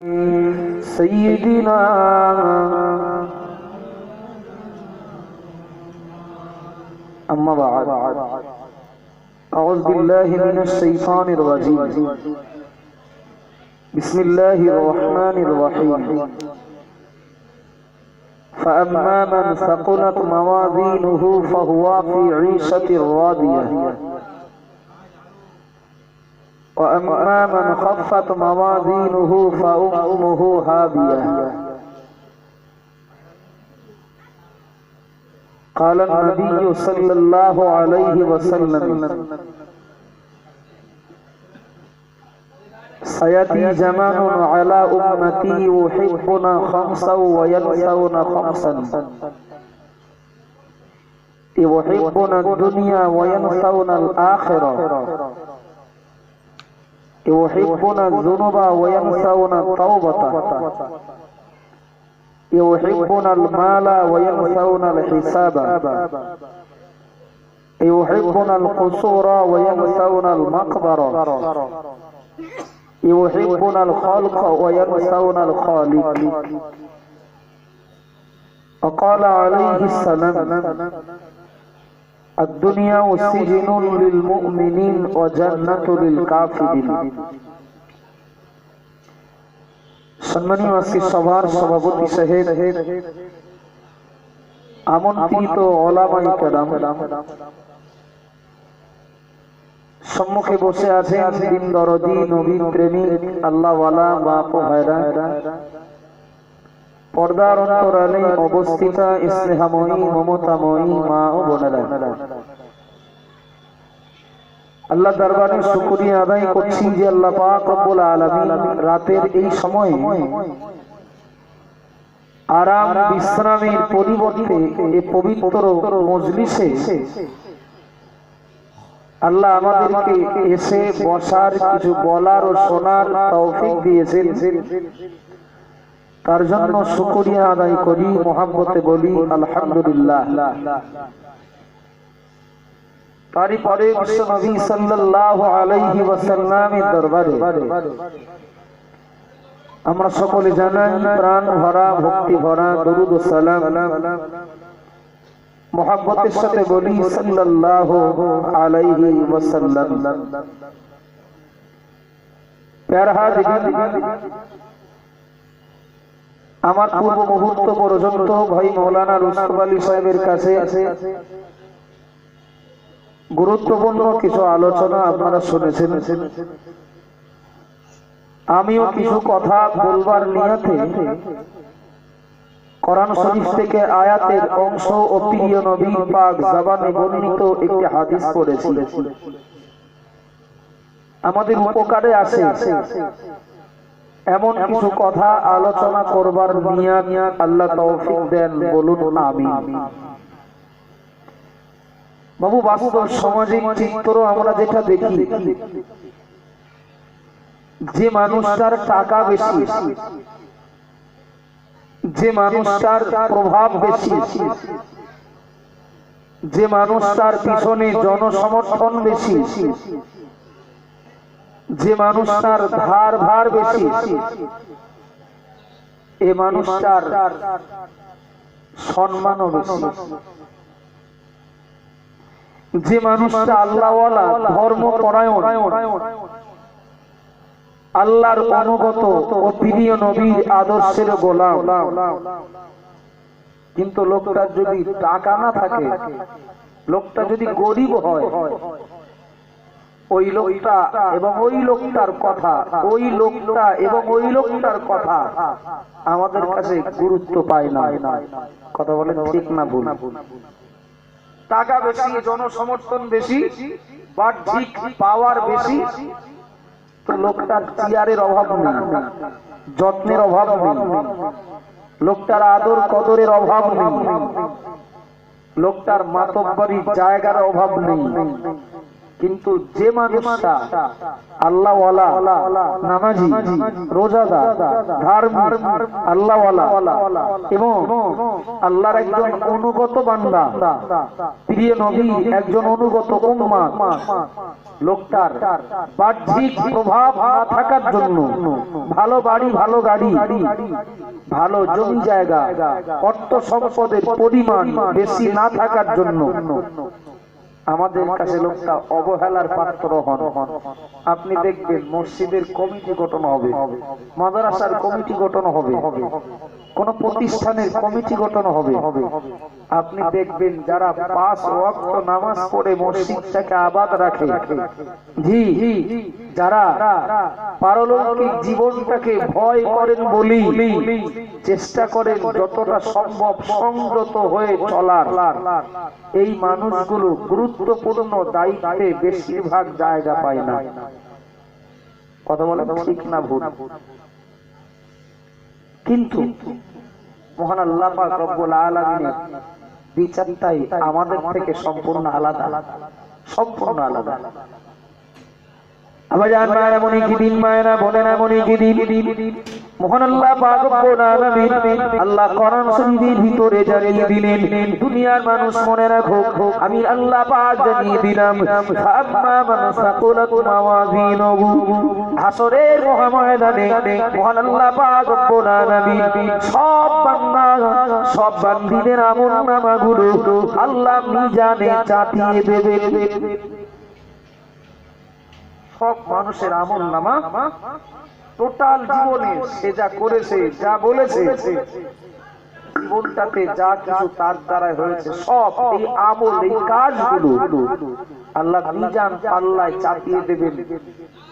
سيدنا أما بعد أعوذ بالله من الشيطان الرجيم بسم الله الرحمن الرحيم فأما من ثقلت موازينه فهو في عيشة راضية وأما من خفت موازينه فأمه هاوية قال النبي صلى الله عليه وسلم سيأتي زمان على أمتي يحبون خمسا وينسون خمسا يحبون الدنيا وينسون الآخرة يحبون الذنوب وينسون التوبة يحبون المال وينسون الحساب يحبون القصور وينسون المقبرة يحبون الخلق وينسون الخالق وقال عليه السلام الدنيا سجن للمؤمنين وجنة للكافرين সম্মানীয় আজকে সভার সভাপতি সাহেব আমন্ত্রিত ওলামায়ে কেরাম সম্মুখে বসে আছেন দিন দরদি নবী প্রেমিক আল্লাহওয়ালা বাপ ভাইরা পর্দার অন্তরালে অবস্থিত স্নেহময়ী মমতাময়ী মা ও বোনেরা আল্লাহ দরবারে শুকরিয়া আদায় করছি যে আল্লাহ পাক রব্বুল আলামিন রাতের এই সময়ে আরাম বিশ্রামের পরিবর্তে এই পবিত্র মজলিসে আল্লাহ আমাদেরকে এসে বসার কিছু বলার ও শোনার তৌফিক দিয়েছেন তার জন্য শুকরিয়া আদায় করি মহব্বতে বলি আলহামদুলিল্লাহ তারই পরে বিশ্বনবী সাল্লাল্লাহু আলাইহি ওয়াসাল্লামের দরবারে আমরা সকলে জানাই প্রাণ ভরা ভক্তি ভরা দরুদ ও সালাম মহব্বতের সাথে বলি সাল্লাল্লাহু আলাইহি ওয়াসাল্লাম। প্যারা হাজিরিন, আমার পূর্ব মুহূর্ত পর্যন্ত ভাই মাওলানা রুস্তম আলী সাহেবের কাছে গুরুত্বপূর্ণ কিছু আলোচনা আপনারা শুনেছেন। আমিও কিছু কথা বলবার নিয়তে কোরআন শরীফ থেকে আয়াতের অংশ ও প্রিয় নবী পাক জবানে বর্ণিত একটি হাদিস পড়েছি। আমাদের উপকারে আসে এমন কিছু কথা আলোচনা করবার নিয়ত আল্লাহ তৌফিক দেন, বলুন আমিন। বাবু, বাস্তব সামাজিক চিত্র আমরা যেটা দেখি, যে মানুষটার টাকা বেশি, যে মানুষটার প্রভাব বেশি, যে মানুষটার পিছনে জনসমর্থন বেশি, যে মানুষটার ধার ভার বেশি, এ মানুষটার সম্মানও বেশি। যে মানুষটা আল্লাহওয়ালা, ধর্মপরায়ণ, আল্লাহর অনুগত ও প্রিয় নবীর আদর্শের গোলাম, কিন্তু লোকটার যদি টাকা না থাকে, লোকটা যদি গরিব হয়, ওই লোকটা এবং ওই লোকটার কথা, ওই লোকটা এবং ওই লোকটার কথা আমাদের কাছে গুরুত্ব পায় না। কথা বলেন ঠিক না ভুল? টাকা বেশি, জনসমর্থন বেশি, বাহ্যিক পাওয়ার বেশি, তো লোকটার চেয়ারের অভাব নেই, যত্নের অভাব নেই, লোকটার আদর কদরের অভাব নেই, লোকটার মাতব্বরির জায়গার অভাব নেই, কিন্তু যে মানুষটা আল্লাহওয়ালা, নামাজি, রোজাদার, ধার্মিক, আল্লাহওয়ালা এবং আল্লাহর একজন অনুগত বান্দা, প্রিয় নবীর একজন অনুগত উম্মাহ, লোকটার বাহ্যিক প্রভাব না থাকার জন্য, ভালো বাড়ি, ভালো গাড়ি, ভালো জমি জায়গা, অর্থ সম্পদের পরিমাণ বেশি না থাকার জন্য আমাদের কাছে লোকটা অবহেলার পাত্র হন। আপনি দেখবেন মসজিদের কমিটি গঠন হবে, মাদ্রাসার কমিটি গঠন হবে, কোন প্রতিষ্ঠানের কমিটি গঠন হবে, আপনি দেখবেন যারা 5 ওয়াক্ত নামাজ পড়ে মসজিদটাকে আবাদ রাখে, জি যারা পারলৌকিক জীবনটাকে ভয় করেন বলি চেষ্টা করেন যতটা সম্ভব সংযত হয়ে চলার, এই মানুষগুলো গুরুত্বপূর্ণ দায়িত্বে বেশিরভাগ জায়গা পায় না। কথা বলে ঠিক না ভুল? কিন্তু মহান আল্লাহ পাক রব্বুল আলামিনের বিচারটাই আমাদের থেকে সম্পূর্ণ আলাদা, সম্পূর্ণ আলাদা। আবাজান মায়েরা মনে কি দিন, মায়েরা বোনেরা মনে কি দিন, মহান আল্লাহ পাক রব্বুল আলামিন আল্লাহ কোরআন শরীফের ভিতরে জানিয়ে দিলেন, দুনিয়ার মানুষ মনে রাখো, আমি আল্লাহ পাক জানিয়ে দিলাম, ফাম্মা মান সাকুলাত মাওয়াজিনুহু, হাসরের মহাময়দানে মহান আল্লাহ পাক রব্বুল আলামিন সব বান্দা, সব বান্দীদের আমলনামাগুলো আল্লাহ মিজানে চাপিয়ে দেবেন। সব মানুষের আমলনামা টোটাল জীবনে সে যা করেছে, যা বলেছে, জীবনটাতে যা কিছু তার দ্বারা হয়েছে, সব এই আমল, এই কাজগুলো আল্লাহ মিজান পাল্লায় চাপিয়ে দেবেন।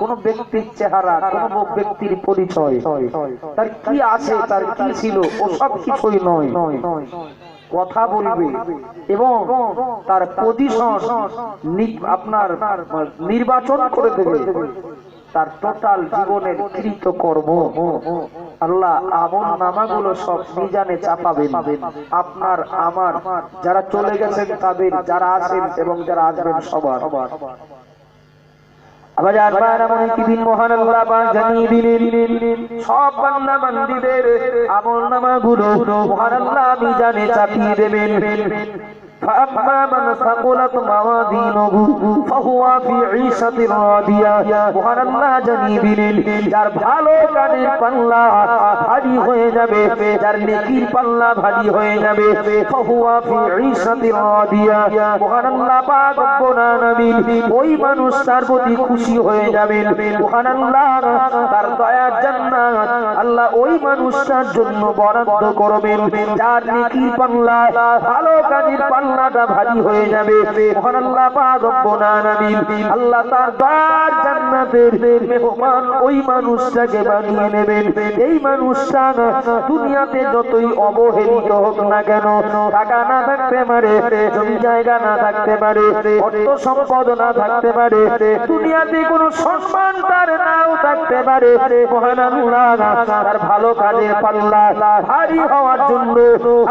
কোন ব্যক্তির চেহারা, কোন ব্যক্তির পরিচয়, তার কি আছে, তার কি ছিল, ও সব কিছুই নয়, কথা বলবে এবং তার পজিশন আপনার নির্বাচন করে দেবে, তার টোটাল জীবনের কৃতকর্ম আল্লাহ আমল নামাগুলো সব মিজানে চাপাবেন। আপনার আমার যারা চলে গেছেন তাদের, যারা আছেন এবং যারা আসবেন সবার। আবার মনে কি দিন মহান আল্লাহ পাক জানিয়ে দিলেন, সব বান্দা বান্দীদের আমল নামাগুলো মহান আল্লাহ মিজানে চাপিয়ে দেবেন। فأما من ثقلت موازينه فهو في عيشة راضية, মহান আল্লাহ জানিয়ে দিলেন যার ভালো কাজের পাল্লা ভারী হয়ে যাবে, যার নেকির পাল্লা ভারী হয়ে যাবে, فهو في عيشة راضية, মহান আল্লাহ পাক রব্বুল আলামিন ওই মানুষটার প্রতি খুশি হয়ে যাবেন। মহান আল্লাহ তার দয়ার জান্নাত আল্লাহ ওই মানুষটার জন্য বরাদ্দ করবেন, যার নেকির পাল্লা, ভালো কাজের পাল্লা ভারী হয়ে যাবে। মহান আল্লাহ পাক রব্বুল আলামিন আল্লাহ তার দয়ার জান্নাতের মেহমান ওই মানুষটাকে বানিয়ে নেবেন। এই মানুষটা দুনিয়াতে যতই অবহেলিত হোক না কেন, টাকা না থাকতে পারে, জমি জায়গা না থাকতে পারে, অর্থ সম্পদ না থাকতে পারে, দুনিয়াতে কোনো সম্মান তার নাও থাকতে পারে, মহান আল্লাহ তার ভালো কাজের পাল্লা ভারী হওয়ার জন্য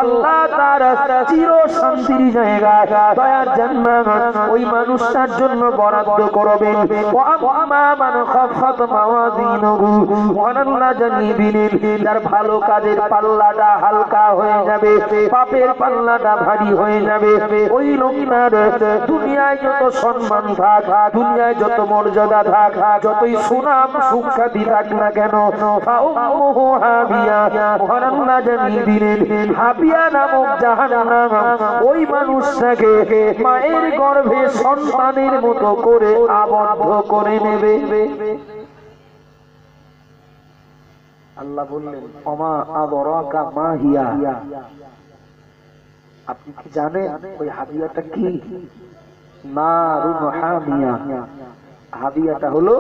আল্লাহ তার চির শান্তির জায়গা, দয়ার জান্নাত ওই মানুষটার জন্য বরাদ্দ করবেন। ওয়াম্মা মান খাফাত মাওয়াজিনুহু, মহান আল্লাহ জানিয়ে দিলেন যার ভালো কাজের পাল্লাটা হালকা হয়ে যাবে, পাপের পাল্লাটা ভারী হয়ে যাবে, ওই লোকটার দুনিয়ায় যত সম্মান থাক, দুনিয়ায় যত মর্যাদা থাক, যতই সুনাম সুখ্যাতি থাক না কেন, ফাউম্মুহু হাবিয়া, মহান আল্লাহ জানিয়ে দিলেন হাবিয়া নামক জাহান্নাম ওই মানুষটাকে মায়ের গর্ভে সন্তানের মতো করে আবদ্ধ করে নেবে। আল্লাহ বললেন ওমা আদরাকা মা হিয়া, আপনি কি জানেন ওই হাবিয়াটা কি? নারুন হামিয়া, হাবিয়াটা হলো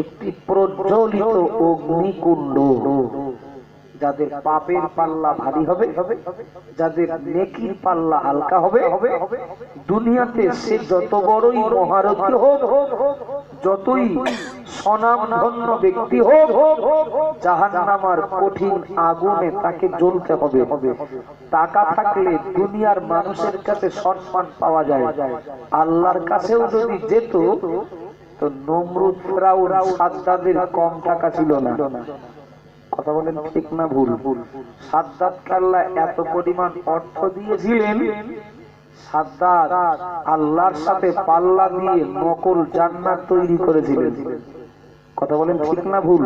একটি প্রজ্বলিত অগ্নিকুণ্ড, যাদের পাপের পাল্লা ভারী হবে, যাদের নেকির পাল্লা হালকা হবে, দুনিয়াতে সে যত বড়ই মহারথী হোক, যতই স্বনামধন্য ব্যক্তি হোক, জাহান্নামের কঠিন আগুনে তাকে জ্বলতে হবে। টাকা থাকলে দুনিয়ার মানুষের কাছে সম্মান পাওয়া যায়, আল্লাহর কাছেও যদি যেত তো নমরুদ ফিরাউন সাদ্দাদের কম টাকা ছিল না। কথা বলেন ঠিক না ভুল? সাদ্দাতকে আল্লাহ এত পরিমাণ অর্থ দিয়েছিলেন, সাদ্দাত আল্লাহর সাথে পাল্লা দিয়ে নকল জান্নাত তৈরি করেছিলেন। কথা বলেন ঠিক না ভুল?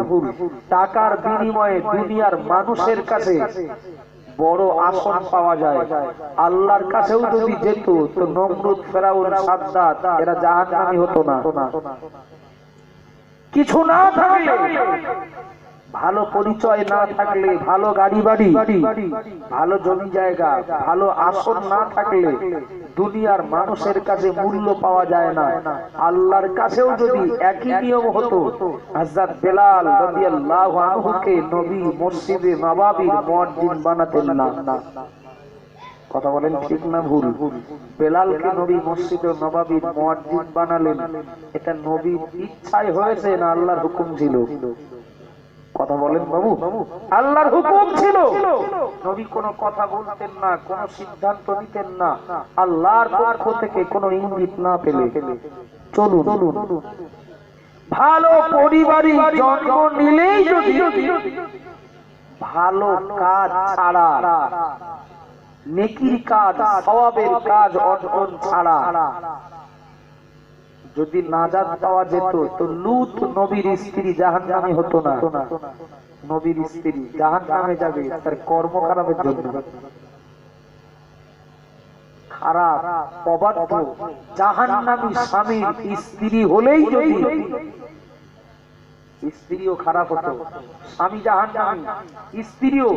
টাকার বিনিময়ে দুনিয়ার মানুষের কাছে বড় আসন পাওয়া যায়, আল্লাহর কাছেও যদি যেত তো নমরুদ ফিরাউন সাদ্দাত এরা জাহান্নামী হতো না। কিছু না থাকলে, ভালো পরিচয় না থাকলে, ভালো গাড়ি বাড়ি, ভালো জমি জায়গা, ভালো আসন না থাকলে দুনিয়ার মানুষের কাছে মূল্য পাওয়া যায় না। আল্লাহর কাছেও যদি একই নিয়ম হতো, হযরত বেলাল রাদিয়াল্লাহু আনহুকে নবী মসজিদে নববীর মুয়াজ্জিন বানাতেন না। কথা বলেন ঠিক না ভুল? বেলালকে নবী মসজিদে নববীর মুয়াজ্জিন বানালেন, এটা নবীর ইচ্ছায় হয়েছে না আল্লাহর হুকুম ছিল? কথা বলেন বাবু? আল্লাহর হুকুম ছিল। নবী কোনো কথা বলতেন না, কোনো সিদ্ধান্ত নিতেন না আল্লাহর পক্ষ থেকে কোনো ইঙ্গিত না পেলে। চলুন, ভালো পরিবারে জন্ম নিলেই যদি ভালো কাজ ছাড়া, নেকির কাজ, সওয়াবের কাজ অর্জন ছাড়া যদি নাজাত পাওয়া যেত তো লূত নবীর স্ত্রী জাহান্নামী হতো না। নবীর স্ত্রী জাহান্নামে যাবে তার কর্ম খারাপের জন্য। খারাপ অবাধ্য জাহান্নামী স্বামীর স্ত্রী হলেই যদি স্ত্রীও খারাপ হতো, স্বামী জাহান্নামী, স্ত্রীও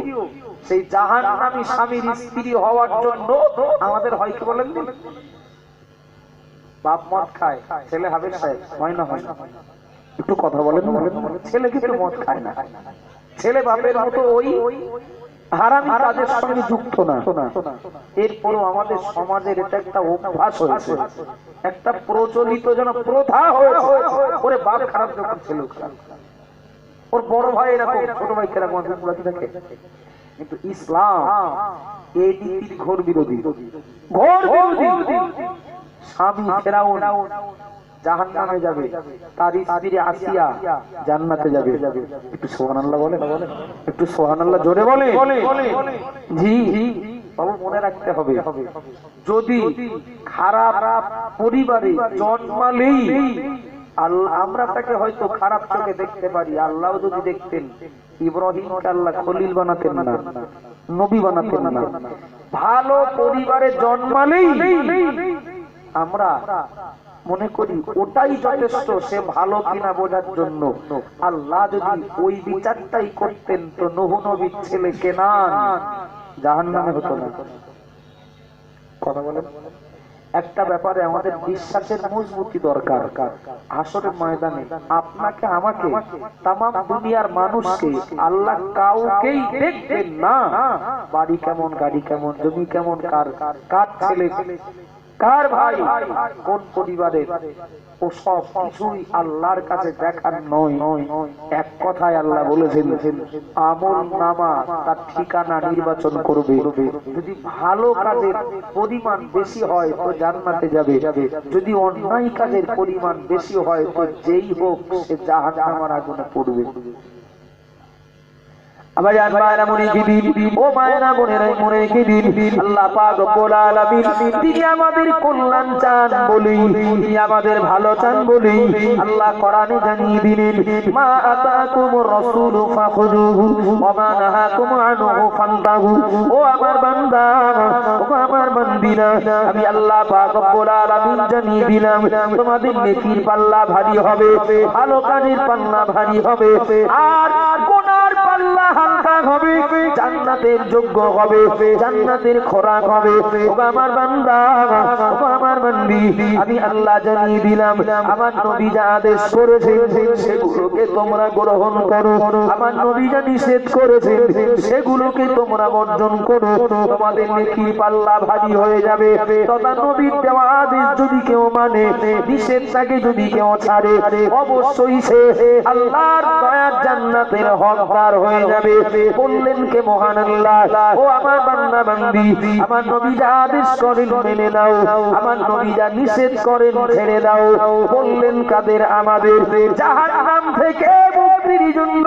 সেই জাহান্নামী স্বামীর স্ত্রী হওয়ার জন্য আমাদের হয় কি বলেন? বাপ মদ খায়, ছেলে হাবের সাহেব হয় না? হয় না? একটু কথা বলেন। ছেলে কিন্তু মদ খায় না, ছেলে বাপের মতো ওই হারামি কাজের সঙ্গে যুক্ত না। এরপরও আমাদের সমাজের এটা একটা অভ্যাস হয়েছে, একটা প্রচলিত যেন প্রথা হয়েছে। ওরে বাপ খারাপ যখন ছেলে খারাপ, ওর বড় ভাই এরকম, ছোট ভাই কেরকম দেখে। কিন্তু ইসলাম এই নীতির ঘোর বিরোধী, ঘোর বিরোধী। স্বামী ফিরাউন জাহান্নামে যাবে, তার স্ত্রী আসিয়া জান্নাতে যাবে। একটু সুবহানাল্লাহ বলেন, একটু সুবহানাল্লাহ জোরে বলেন। জি বাবু, মনে রাখতে হবে, যদি খারাপ পরিবারে জন্মালেই আমরা তাকে হয়তো খারাপ চোখে দেখতে পারি, আল্লাহ যদি দেখতেন ইব্রাহিমকে আল্লাহ খলিল বানাতেন না, নবী বানাতেন না। ভালো পরিবারে জন্মালেই আমরা মনে করি ওটাই যথেষ্ট, সে ভালো কিনা বোঝার জন্য। আল্লাহ যদি ওই বিচারটাই করতেন তো নূহ নবীর ছেলে কেনান জাহান্নামে হতো না। কথা বলেন। একটা ব্যাপারে আমাদের বিশ্বাসের মজবুতি দরকার। হাসরের ময়দানে আপনাকে আমাকে তামাম দুনিয়ার মানুষকে আল্লাহ কাউকেই দেখবেন না বাড়ি কেমন, গাড়ি কেমন, জমি কেমন, কার ছেলে, কার ভাই, কোন পরিবারের, ও সব কিছুই আল্লাহর কাছে দেখার নয়। এক কথায় আল্লাহ বলেছেন আমল নামা তার ঠিকানা নির্বাচন করবে। যদি ভালো কাজের পরিমাণ বেশি হয় তো জান্নাতে যাবে, যদি অন্যায় কাজের পরিমাণ বেশি হয় তো যেই হোক সে জাহান্নামের আগুনে পড়বে। আবার মায়েরা মনে কি দিন, ও মায়েরা মনে কি দিন, আল্লাহ পাক রব্বুল আলামিন তিনি আমাদের কল্যাণ চান বলি, তিনি আমাদের ভালো চান বলি আল্লাহ কোরআনে জানিয়ে দিলেন মা আতাকুমুর রাসূলু ফাখুযুহু ওয়া মা নাহাকুম আনহু ফান্তাহু। ও আমার বান্দা, ও আমার বান্দিরা, আমি আল্লাহ পাক রব্বুল আলামিন জানিয়ে দিলাম তোমাদের নেকির পাল্লা ভারী হবে, ভালো কাজের পাল্লা ভারী হবে, আর গুনার পাল্লা হালকা হবে। জান্নাতের যোগ্য হবে, জান্নাতের খোরাক হবে। ও আমার বান্দা, ও আমার বান্দি, আমি আল্লাহ জানিয়ে দিলাম আমার নবী যা আদেশ করেছেন সেগুলোকে তোমরা গ্রহণ করো, আমার নবী যা নিষেধ করেছেন সেগুলোকে তোমরা বর্জন করো। তোমাদের নেকির পাল্লা ভারী হয়ে যাবে। তথা নবীর দেওয়া আদেশ যদি কেউ মানে, নিষেধটাকে যদি কেউ ছাড়ে, অবশ্যই সে আল্লাহর দয়ার জান্নাতের হকদার হয়ে যাবে। বললেন কে মহান আল্লাহ, ও আমার বান্দা বান্দি, আমার নবী যা আদেশ করেন মেনে নাও, আমার নবী যা নিষেধ করেন ছেড়ে দাও। বললেন কাদের? আমাদের। জাহান্নাম থেকে মুক্তির জন্য,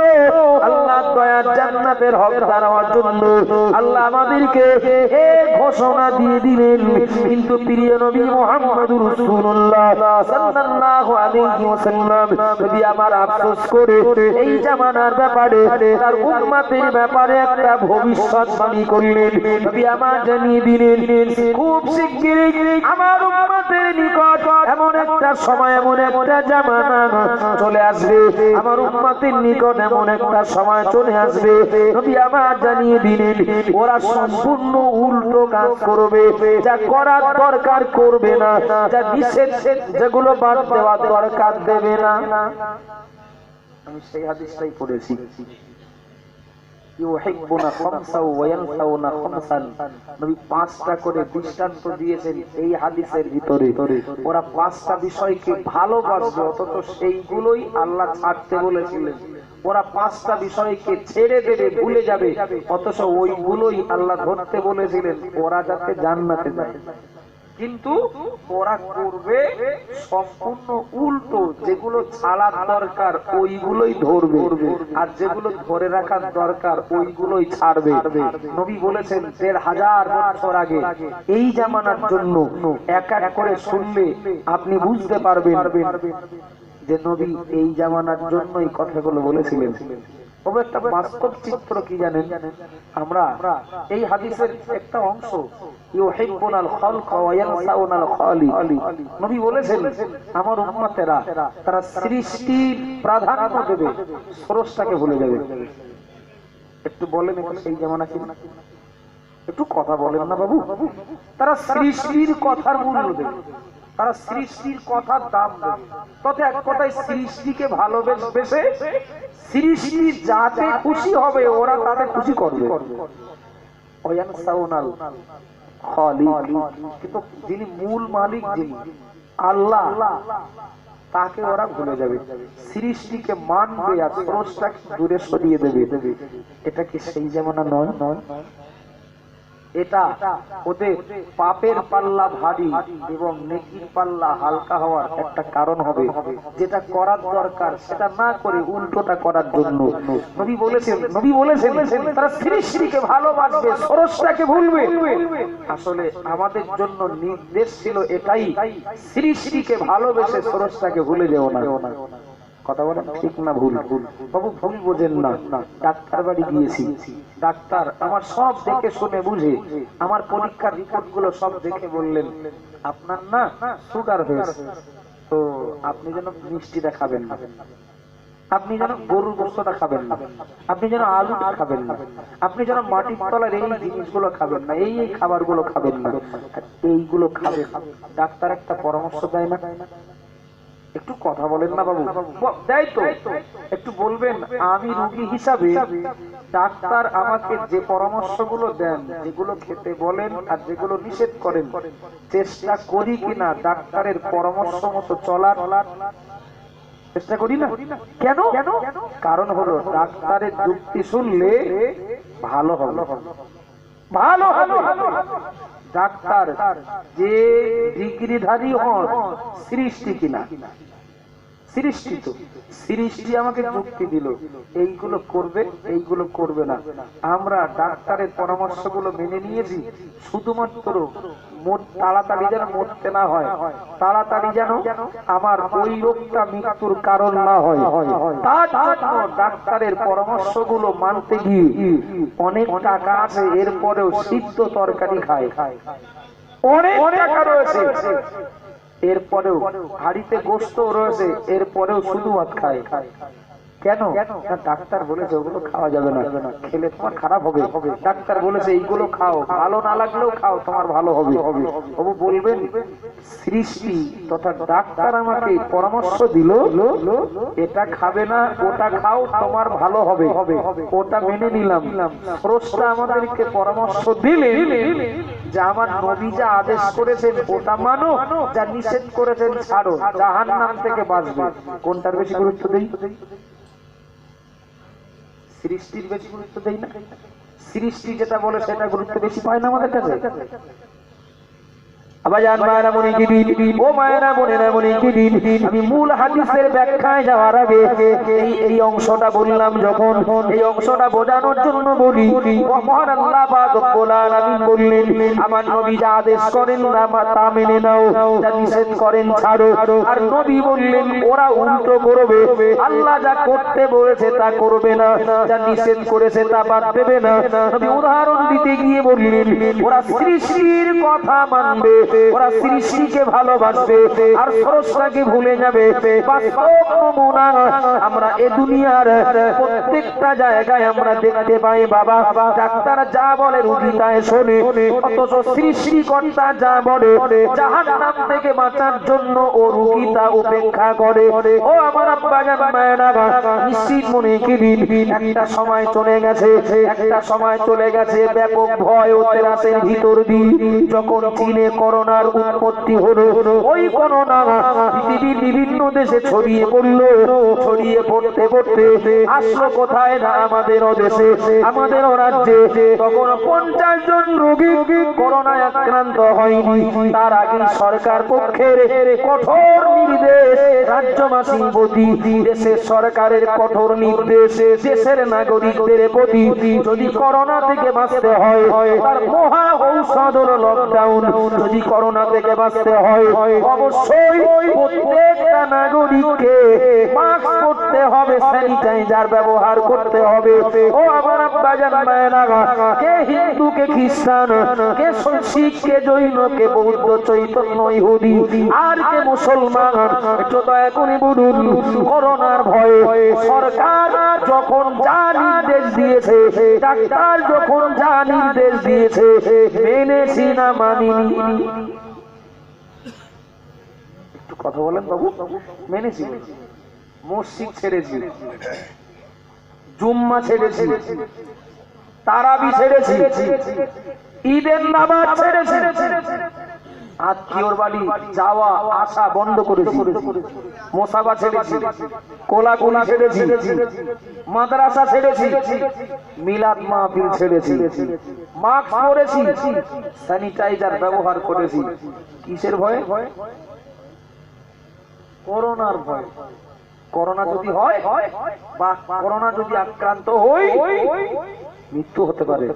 আল্লাহর দয়ার জান্নাতের হকদার হওয়ার জন্য আল্লাহ আমাদেরকে এই ঘোষণা দিয়ে দিলেন। কিন্তু প্রিয় নবী মুহাম্মদুর রাসূলুল্লাহ সাল্লাল্লাহু আলাইহি ওয়াসাল্লাম নবী আমার আফসোস করে এই জামানার ব্যাপারে, তার উম্মতের ব্যাপারে একটা ভবিষ্যৎবাণী করলেন। নবী আমার জানিয়ে দিলেন খুব শিগগিরই আমার উম্মতের নিকট এমন একটা সময়, এমন একটা জামানা চলে আসবে, আমার উম্মতের নিকট এমন একটা সময় চলে আসবে, নবী আমার জানিয়ে দিলেন ওরা সম্পূর্ণ উল্টো কাজ করবে। যা করার দরকার করবে না, যা নিষেধ যেগুলো বাদ দেওয়া দরকার দেবে না। আমি সেই হাদিসটাই পড়েছি, ইউহিব্বুনা খামসা ওয়া ইয়ানসাউনা খামসান। নবী পাঁচটা করে দৃষ্টান্ত দিয়েছেন এই হাদিসের ভিতরে। ওরা পাঁচটা বিষয়কে ভালোবাসবে, অথচ সেইগুলোই আল্লাহ ছাড়তে বলেছিলেন। ওরা পাঁচটা বিষয়কে ছেড়ে দেবে, ভুলে যাবে, অথচ ওইগুলোই আল্লাহ ধরতে বলেছিলেন ওরা যাতে জান্নাতে যায়। কিন্তু ওরা করবে সম্পূর্ণ উল্টো, যেগুলো ছাড়ার দরকার ওইগুলোই ধরবে, আর যেগুলো ধরে রাখার দরকার ওইগুলোই ছাড়বে। নবী বলেছেন ১৫০০ বছর আগে এই জামানার জন্য এক এক করে শুনলে আপনি বুঝতে পারবেন যে নবী এই জামানার জন্য এই কথাগুলো বলেছিলেন। তবে একটা বাস্তব চিত্র কি জানেন, আমরা এই হাদিসের একটা অংশ, ইউহিব্বুনাল খালকা ওয়া ইয়ানসাউনাল খালিক, নবী বলেছেন আমার উম্মতেরা তারা সৃষ্টির প্রাধান্য দেবে, স্রষ্টাকে ভুলে যাবে। একটু বলেন সেই জামানা কি? একটু কথা বলেন না বাবু। তারা সৃষ্টির কথার মূল্য দেবে, তারা সৃষ্টির কথার দাম দেবে, তথা এক কথায় সৃষ্টিকে ভালোবেসে সৃষ্টি যাতে খুশি হবে ওরা তাতে খুশি করবে। কিন্তু যিনি মূল মালিক, যিনি আল্লাহ, তাকে ওরা ভুলে যাবে, সৃষ্টিকে মানবে আর স্রষ্টাকে দূরে সরিয়ে দেবে। এটা কি সেই জামানা নয়? এটা ওদের পাপের পাল্লা ভারী এবং নেকির পাল্লা হালকা হওয়ার একটা কারণ হবে। যেটা করার দরকার সেটা না করে উল্টোটা করার জন্য নবী বলেছেন তারা সৃষ্টিকে ভালোবাসবে, স্রষ্টাকে ভুলবে। আসলে আমাদের জন্য নির্দেশ ছিল এটাই, সৃষ্টিকে ভালোবেসে স্রষ্টাকে ভুলে যেও না। কথা বলেন ঠিক না ভুল? বাবু ভুল বোঝেন না। ডাক্তার বাড়ি গিয়েছি, ডাক্তার আমার সব দেখে শুনে বুঝে আমার পরীক্ষার রিপোর্ট গুলো সব দেখে বললেন আপনার না সুগার হয়েছে, তো আপনি যেন মিষ্টিটা খাবেন না, আপনি যেন গরুর গোশতটা খাবেন না, আপনি যেন আলুটা খাবেন না, আপনি যেন মাটির তলার এই জিনিসগুলো খাবেন না, এই খাবারগুলো খাবেন না, এইগুলো খাবেন। ডাক্তার একটা পরামর্শ দেয় না? একটু কথা বলেন না বাবু। দেয় তো, একটু বলবেন। আমি রোগী হিসাবে ডাক্তার আমাকে যে পরামর্শগুলো দেন, যেগুলো খেতে বলেন আর যেগুলো নিষেধ করেন, চেষ্টা করি কিনা ডাক্তারের পরামর্শ মতো চলার? চেষ্টা করি না। কেন? কারণ হলো ডাক্তারের যুক্তি শুনলে ভালো হবে, ভালো হবে। ডাক্তার যে ডিগ্রিধারী হন, সৃষ্টি কিনা? সৃষ্টি। তো সৃষ্টি আমাকে যুক্তি দিল এইগুলো করবে, এইগুলো করবে না। আমরা ডাক্তারের পরামর্শগুলো মেনে নিয়েছি শুধুমাত্র তাড়াতাড়ি যেন মরতে না হয়, তাড়াতাড়ি যেন আমার ওই রোগটা মৃত্যুর কারণ না হয়, তার জন্য ডাক্তারের পরামর্শগুলো মানতে গিয়ে অনেক টাকা আছে, এরপরেও সিদ্ধ তরকারি খায়, অনেক টাকা রয়েছে, এরপরেও হাড়িতে গোশত রয়েছে, এরপরেও শুধু ভাত খায়। কেন? ডাক্তার বলেছে ওগুলো খাওয়া যাবে না, খেলে তোমার খারাপ হবে। ডাক্তার বলেছে এইগুলো খাও, ভালো না লাগলেও খাও, তোমার ভালো হবে। বাবু বলবেন সৃষ্টি তথা ডাক্তার আমাকে পরামর্শ দিল এটা খাবে না, ওটা খাও, তোমার ভালো হবে, ওটা মেনে নিলাম। স্রষ্টা আমাদেরকে পরামর্শ দিলেন যে আমার নবী যা আদেশ করেছেন ওটা মানো, যা নিষেধ করেছেন ছাড়ো, জাহান্নাম থেকে বাঁচবে। কোনটার বেশি গুরুত্ব দেই? সৃষ্টির বেশি গুরুত্ব দেই না? সৃষ্টি যেটা বলে সেটা গুরুত্ব বেশি পায় না আমাদের কাছে? আমি মূল হাদিসের ব্যাখ্যায় যাওয়ার আগে এই অংশটা বললাম, যখন এই অংশটা বোঝানোর জন্য বলি, মহান আল্লাহ পাক রব্বুল আলামিন বললেন আমার নবী যা আদেশ করেন তা মেনে নাও, যা নিষেধ করেন ছাড়ো। আর নবী বললেন ওরা উল্টো করবে, আল্লাহ যা করতে বলেছে তা করবে না, যা নিষেধ করেছে তা বাদ দেবে না। নবী উদাহরণ দিতে গিয়ে বললেন ওরা সৃষ্টির কথা মানবে, ওরা সৃষ্টিকে ভালোবাসবে আর স্রষ্টাকে ভুলে যাবে। বাস্তব নমুনা আমরা এ দুনিয়ার প্রত্যেকটা জায়গায় আমরা দেখতে পাই। বাবা ডাক্তার যা বলে রোগী তাই শোনে, অথচ সৃষ্টিকর্তা যা বলে জাহান্নাম থেকে বাঁচার জন্য ও রোগী তা উপেক্ষা করে। ও আমার আব্বাজান মায়েরা নিশ্চিত মনে কি দিন একটা সময় চলে গেছে, একটা সময় চলে গেছে ব্যাপক ভয় ও ত্রাসের ভিতর দিয়ে যখন চীনে করোনার উৎপত্তি হলো, ওই করোনা পৃথিবীর বিভিন্ন দেশে ছড়িয়ে পড়লো। ছড়িয়ে পড়তে পড়তে আসলো কোথায় না আমাদের দেশে, আমাদের রাজ্যে। তখন 50 জন রোগী করোনায় আক্রান্ত হয়নি। তার আগে সরকার পক্ষের কঠোর নির্দেশ, রাজ্যবাসীর প্রতি দেশের সরকারের কঠোর নির্দেশ, দেশের নাগরিকদের প্রতি যদি করোনা থেকে বাঁচতে হয় তার মহা ঔষধ হলো লকডাউন। যদি করোনা থেকে বাঁচতে হয় অবশ্যই প্রত্যেকটা নাগরিককে মাস্ক পরতে হবে, স্যানিটাইজার ব্যবহার করতে হবে। ও আমার আব্বাজান মায়েরা, কে হিন্দু, কে খ্রিস্টান, কে শিখ, কে জৈন, কে বৌদ্ধ, চৈতন্য, ইহুদি আর কে মুসলমান, একটু দয়া করে বলুন করোনার ভয়ে সরকার যখন যা নির্দেশ দিয়েছে, ডাক্তার যখন যা নির্দেশ দিয়েছে মেনেছি না মানিনি? একটু কথা বলেন বাবু। মেনেছি, মসজিদ ছেড়েছি, জুম্মা ছেড়েছি, তারাবি ছেড়েছি, ঈদের নামাজ ছেড়েছি, আত্মীয়র বাড়ি যাওয়া আসা বন্ধ করেছি, মোসাবা ছেড়েছি, কোলাকুলি ছেড়েছি, মাদ্রাসা ছেড়েছি, মিলাদ মাহফিল ছেড়েছি, মাস্ক পরেছি, স্যানিটাইজার ব্যবহার করেছি। কিসের ভয়ে? করোনার ভয়। করোনা যদি হয় বা করোনা যদি আক্রান্ত হই মৃত্যু হতে পারে।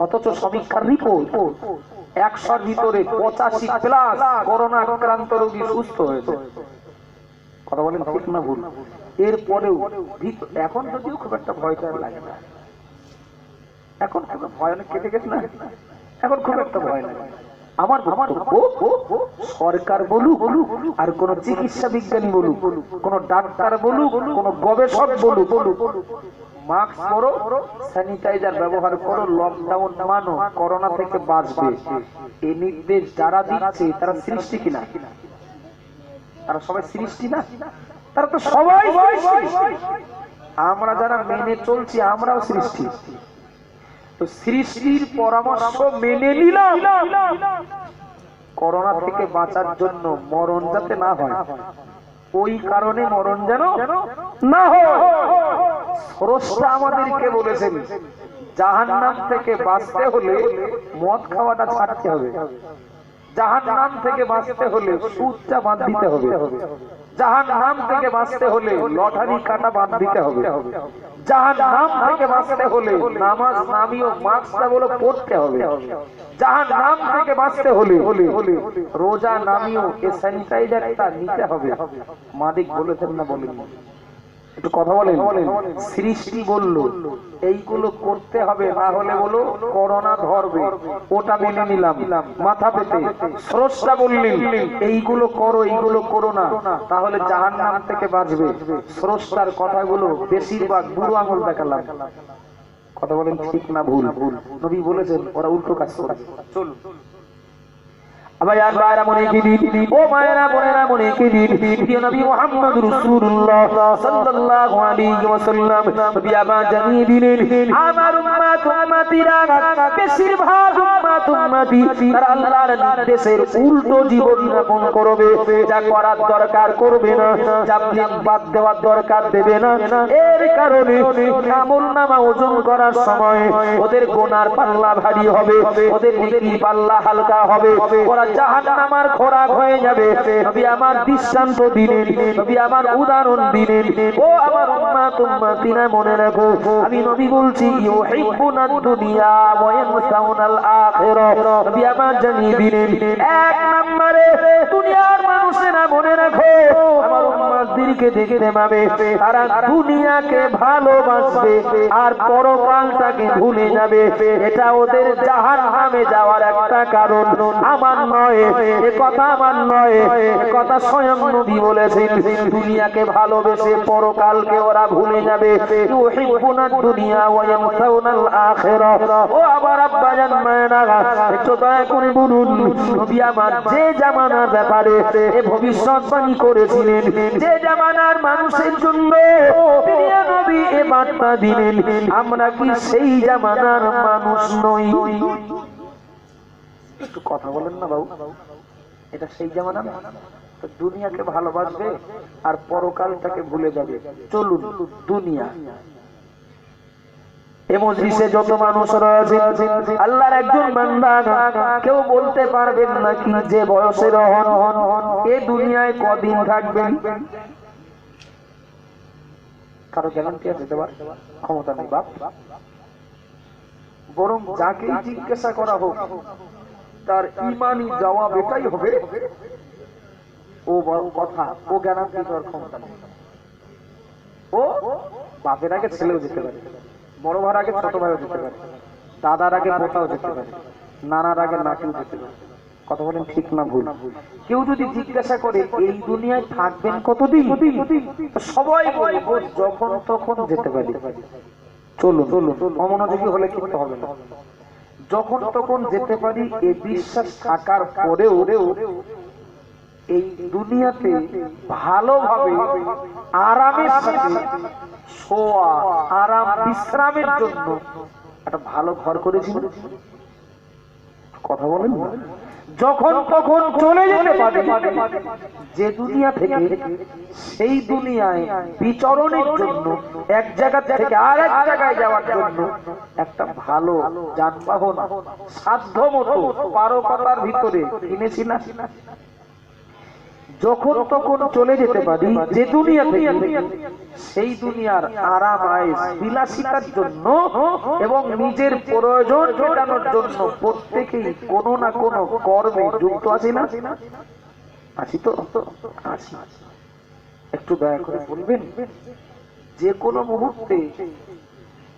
অথচ সমীক্ষার রিপোর্ট 100-র ভিতরে 85+ করোনা আক্রান্ত রোগী সুস্থ হয়েছে। কথা বলেন ঠিক না ভুল? এরপরেও এখন যদিও খুব একটা ভয়টা লাগে না, এখন ভয় অনেক কেটে গেছে না, এখন খুব একটা ভয় লাগে। আমার সরকার বলুক আর কোন চিকিৎসা বিজ্ঞানী বলুক, কোন ডাক্তার বলুক, কোন গবেষক বলুক, মাস্ক পরো, স্যানিটাইজার ব্যবহার করো, লকডাউন মানো, করোনা থেকে বাঁচবে, এই নির্দেশ যারা দিচ্ছে তারা সৃষ্টি কিনা? তারা সবাই সৃষ্টি না? তারা তো সবাই আমরা যারা মেনে চলছি আমরাও সৃষ্টি। তো সৃষ্টির পরামর্শ মেনে নিলাম করোনা থেকে বাঁচার জন্য, মরণ যাতে না হয়, ওই কারণে মরণ যেন না হয়। স্রষ্টা আমাদেরকে বলেছেন জাহান্নাম থেকে বাঁচতে হলে মদ খাওয়াটা ছাড়তে হবে, জাহান্নাম থেকে বাঁচতে হলে সুদটা বাদ দিতে হবে, জাহান্নাম থেকে বাঁচতে হলে লটারি কাটা বাদ দিতে হবে, জাহান্নাম থেকে বাঁচতে হলে নামাজ নামিও মাস্কটা বলে পড়তে হবে, জাহান্নাম থেকে বাঁচতে হলে রোজা নামিও এই স্যানিটাইজারটা নিতে হবে। মালিক বলেছেন না বলেন? একটু কথা বলেন। সৃষ্টি বলল এইগুলো করতে হবে, না হলে বলো করোনা ধরবে, ওটা মেনে নিলাম মাথা পেতে। স্রষ্টা বললেন এইগুলো করো, এইগুলো করো না, তাহলে জাহান্নাম থেকে বাঁচবে। স্রষ্টার কথাগুলো বেশিরভাগ বুড়ো আঙুল দেখালাম। কথা বলেন ঠিক না ভুল? নবী বলেছেন ওরা উল্টো কাজ করে। চলুন মায়েরা মনে কি দিন, ও মায়েরা বোনেরা মনে কি দিন, প্রিয় নবী মুহাম্মদ রাসূলুল্লাহ সাল্লাল্লাহু আলাইহি ওয়াসাল্লাম নবী আমার জানিয়ে দিলেন, আমার উম্মত উম্মতিরা বেশিরভাগ উম্মত উম্মতি তারা আল্লাহর নির্দেশের উল্টো জীবন যাপন করবে। যা করার দরকার করবে না, যা বাদ দেওয়ার দরকার দেবে না। এর কারণে আমলনামা ওজন করার সময় ওদের গুনার পাল্লা ভারী হবে, ওদের নেকির পাল্লা হালকা হবে, ওরা জাহান্নামের খোরাক হয়ে যাবে। নবী আমার দৃষ্টান্ত দিলেন, নবী আমার উদাহরণ দিলেন। ও আমার উম্মত উম্মতিরা মনে রাখো, আমি নবী বলছি ইউহিব্বুনাদ দুনিয়া ওয়া ইয়ানসাউনাল আখিরাহ। নবী আমার জানিয়ে দিলেন এক নম্বরে দুনিয়ার মানুষেরা মনে রাখো, আমার উম্মতদেরকে দেখতে পাবে তারা দুনিয়াকে ভালোবাসবে আর পরকালটাকে ভুলে যাবে। এটা ওদের জাহান্নামে যাওয়ার একটা কারণ, আমার নয়। এ কথা আমার নয়, এ কথা স্বয়ং নবী বলেছেন। দুনিয়াকে ভালোবেসে পরকালকে ওরা ভুলে যাবে। ইউহিব্বুনাদ দুনিয়া ওয়া ইয়ানসাউনাল আখিরাহ। ও আবার আব্বাজান মায়েরা একটু দয়া করে বলুন, নবী আমার যে জামানার ব্যাপারে এ ভবিষ্যৎবাণী করেছিলেন, যে জামানার মানুষের জন্য প্রিয় নবী এ বার্তা দিলেন, আমরা কি সেই জামানার মানুষ নই? একটু কথা বলেন না বাবু, এটা সেই জামানা না? তো দুনিয়াকে ভালোবাসবে আর পরকালটাকে ভুলে যাবে। চলুন দুনিয়া এ মজলিসে যত মানুষ রয়েছে আল্লাহর একজন বান্দা, কেউ বলতে পারবেন নাকি যে বয়সের হন এ দুনিয়ায় কদিন থাকবেন? কারো গ্যারান্টি আছে দেওয়ার ক্ষমতা নেই বাপ। বরং যাকে জিজ্ঞাসা করা হোক তার ইমানি জবাব এটাই হবে, ও বড় কথা, ও গ্যারান্টি দেওয়ার ক্ষমতা নেই। ও বাপের আগে ছেলেও যেতে পারে, বড় ভাইয়ের আগে ছোট ভাইও যেতে পারে, দাদার আগে পোতাও যেতে পারে, নানার আগে নাতিও যেতে পারে। কথা বলেন ঠিক না ভুল? কেউ যদি জিজ্ঞাসা করে এই দুনিয়ায় থাকবেন কতদিন, সবাই বলবো যখন তখন যেতে পারি। চলুন অমনোযোগী হলে কিন্তু হবে না। যখন তখন যেতে পারি এই বিশ্বাস থাকার পরেও এই দুনিয়াতে ভালোভাবে আরামের সাথে শোয়া, আরাম বিশ্রামের জন্য একটা ভালো ঘর করেছিল। কথা বলেন না? যখন তখন চলে যেতে পারে যে দুনিয়া থেকে, সেই দুনিয়ায় বিচরণের জন্য এক জায়গা থেকে আর এক জায়গায় যাওয়ার জন্য একটা ভালো যানবাহন সাধ্য মতো পারকতার ভিতরে কিনেছি না? যখন তখন চলে যেতে পারি যে দুনিয়া থেকে, সেই দুনিয়ার আরাম আয়েশ বিলাসিতার জন্য এবং নিজের প্রয়োজন মেটানোর জন্য প্রত্যেকেই কোনো না কোনো কর্মে যুক্ত আছি না? আছি তো? আছি। একটু দয়া করে বলবেন, যে কোনো মুহূর্তে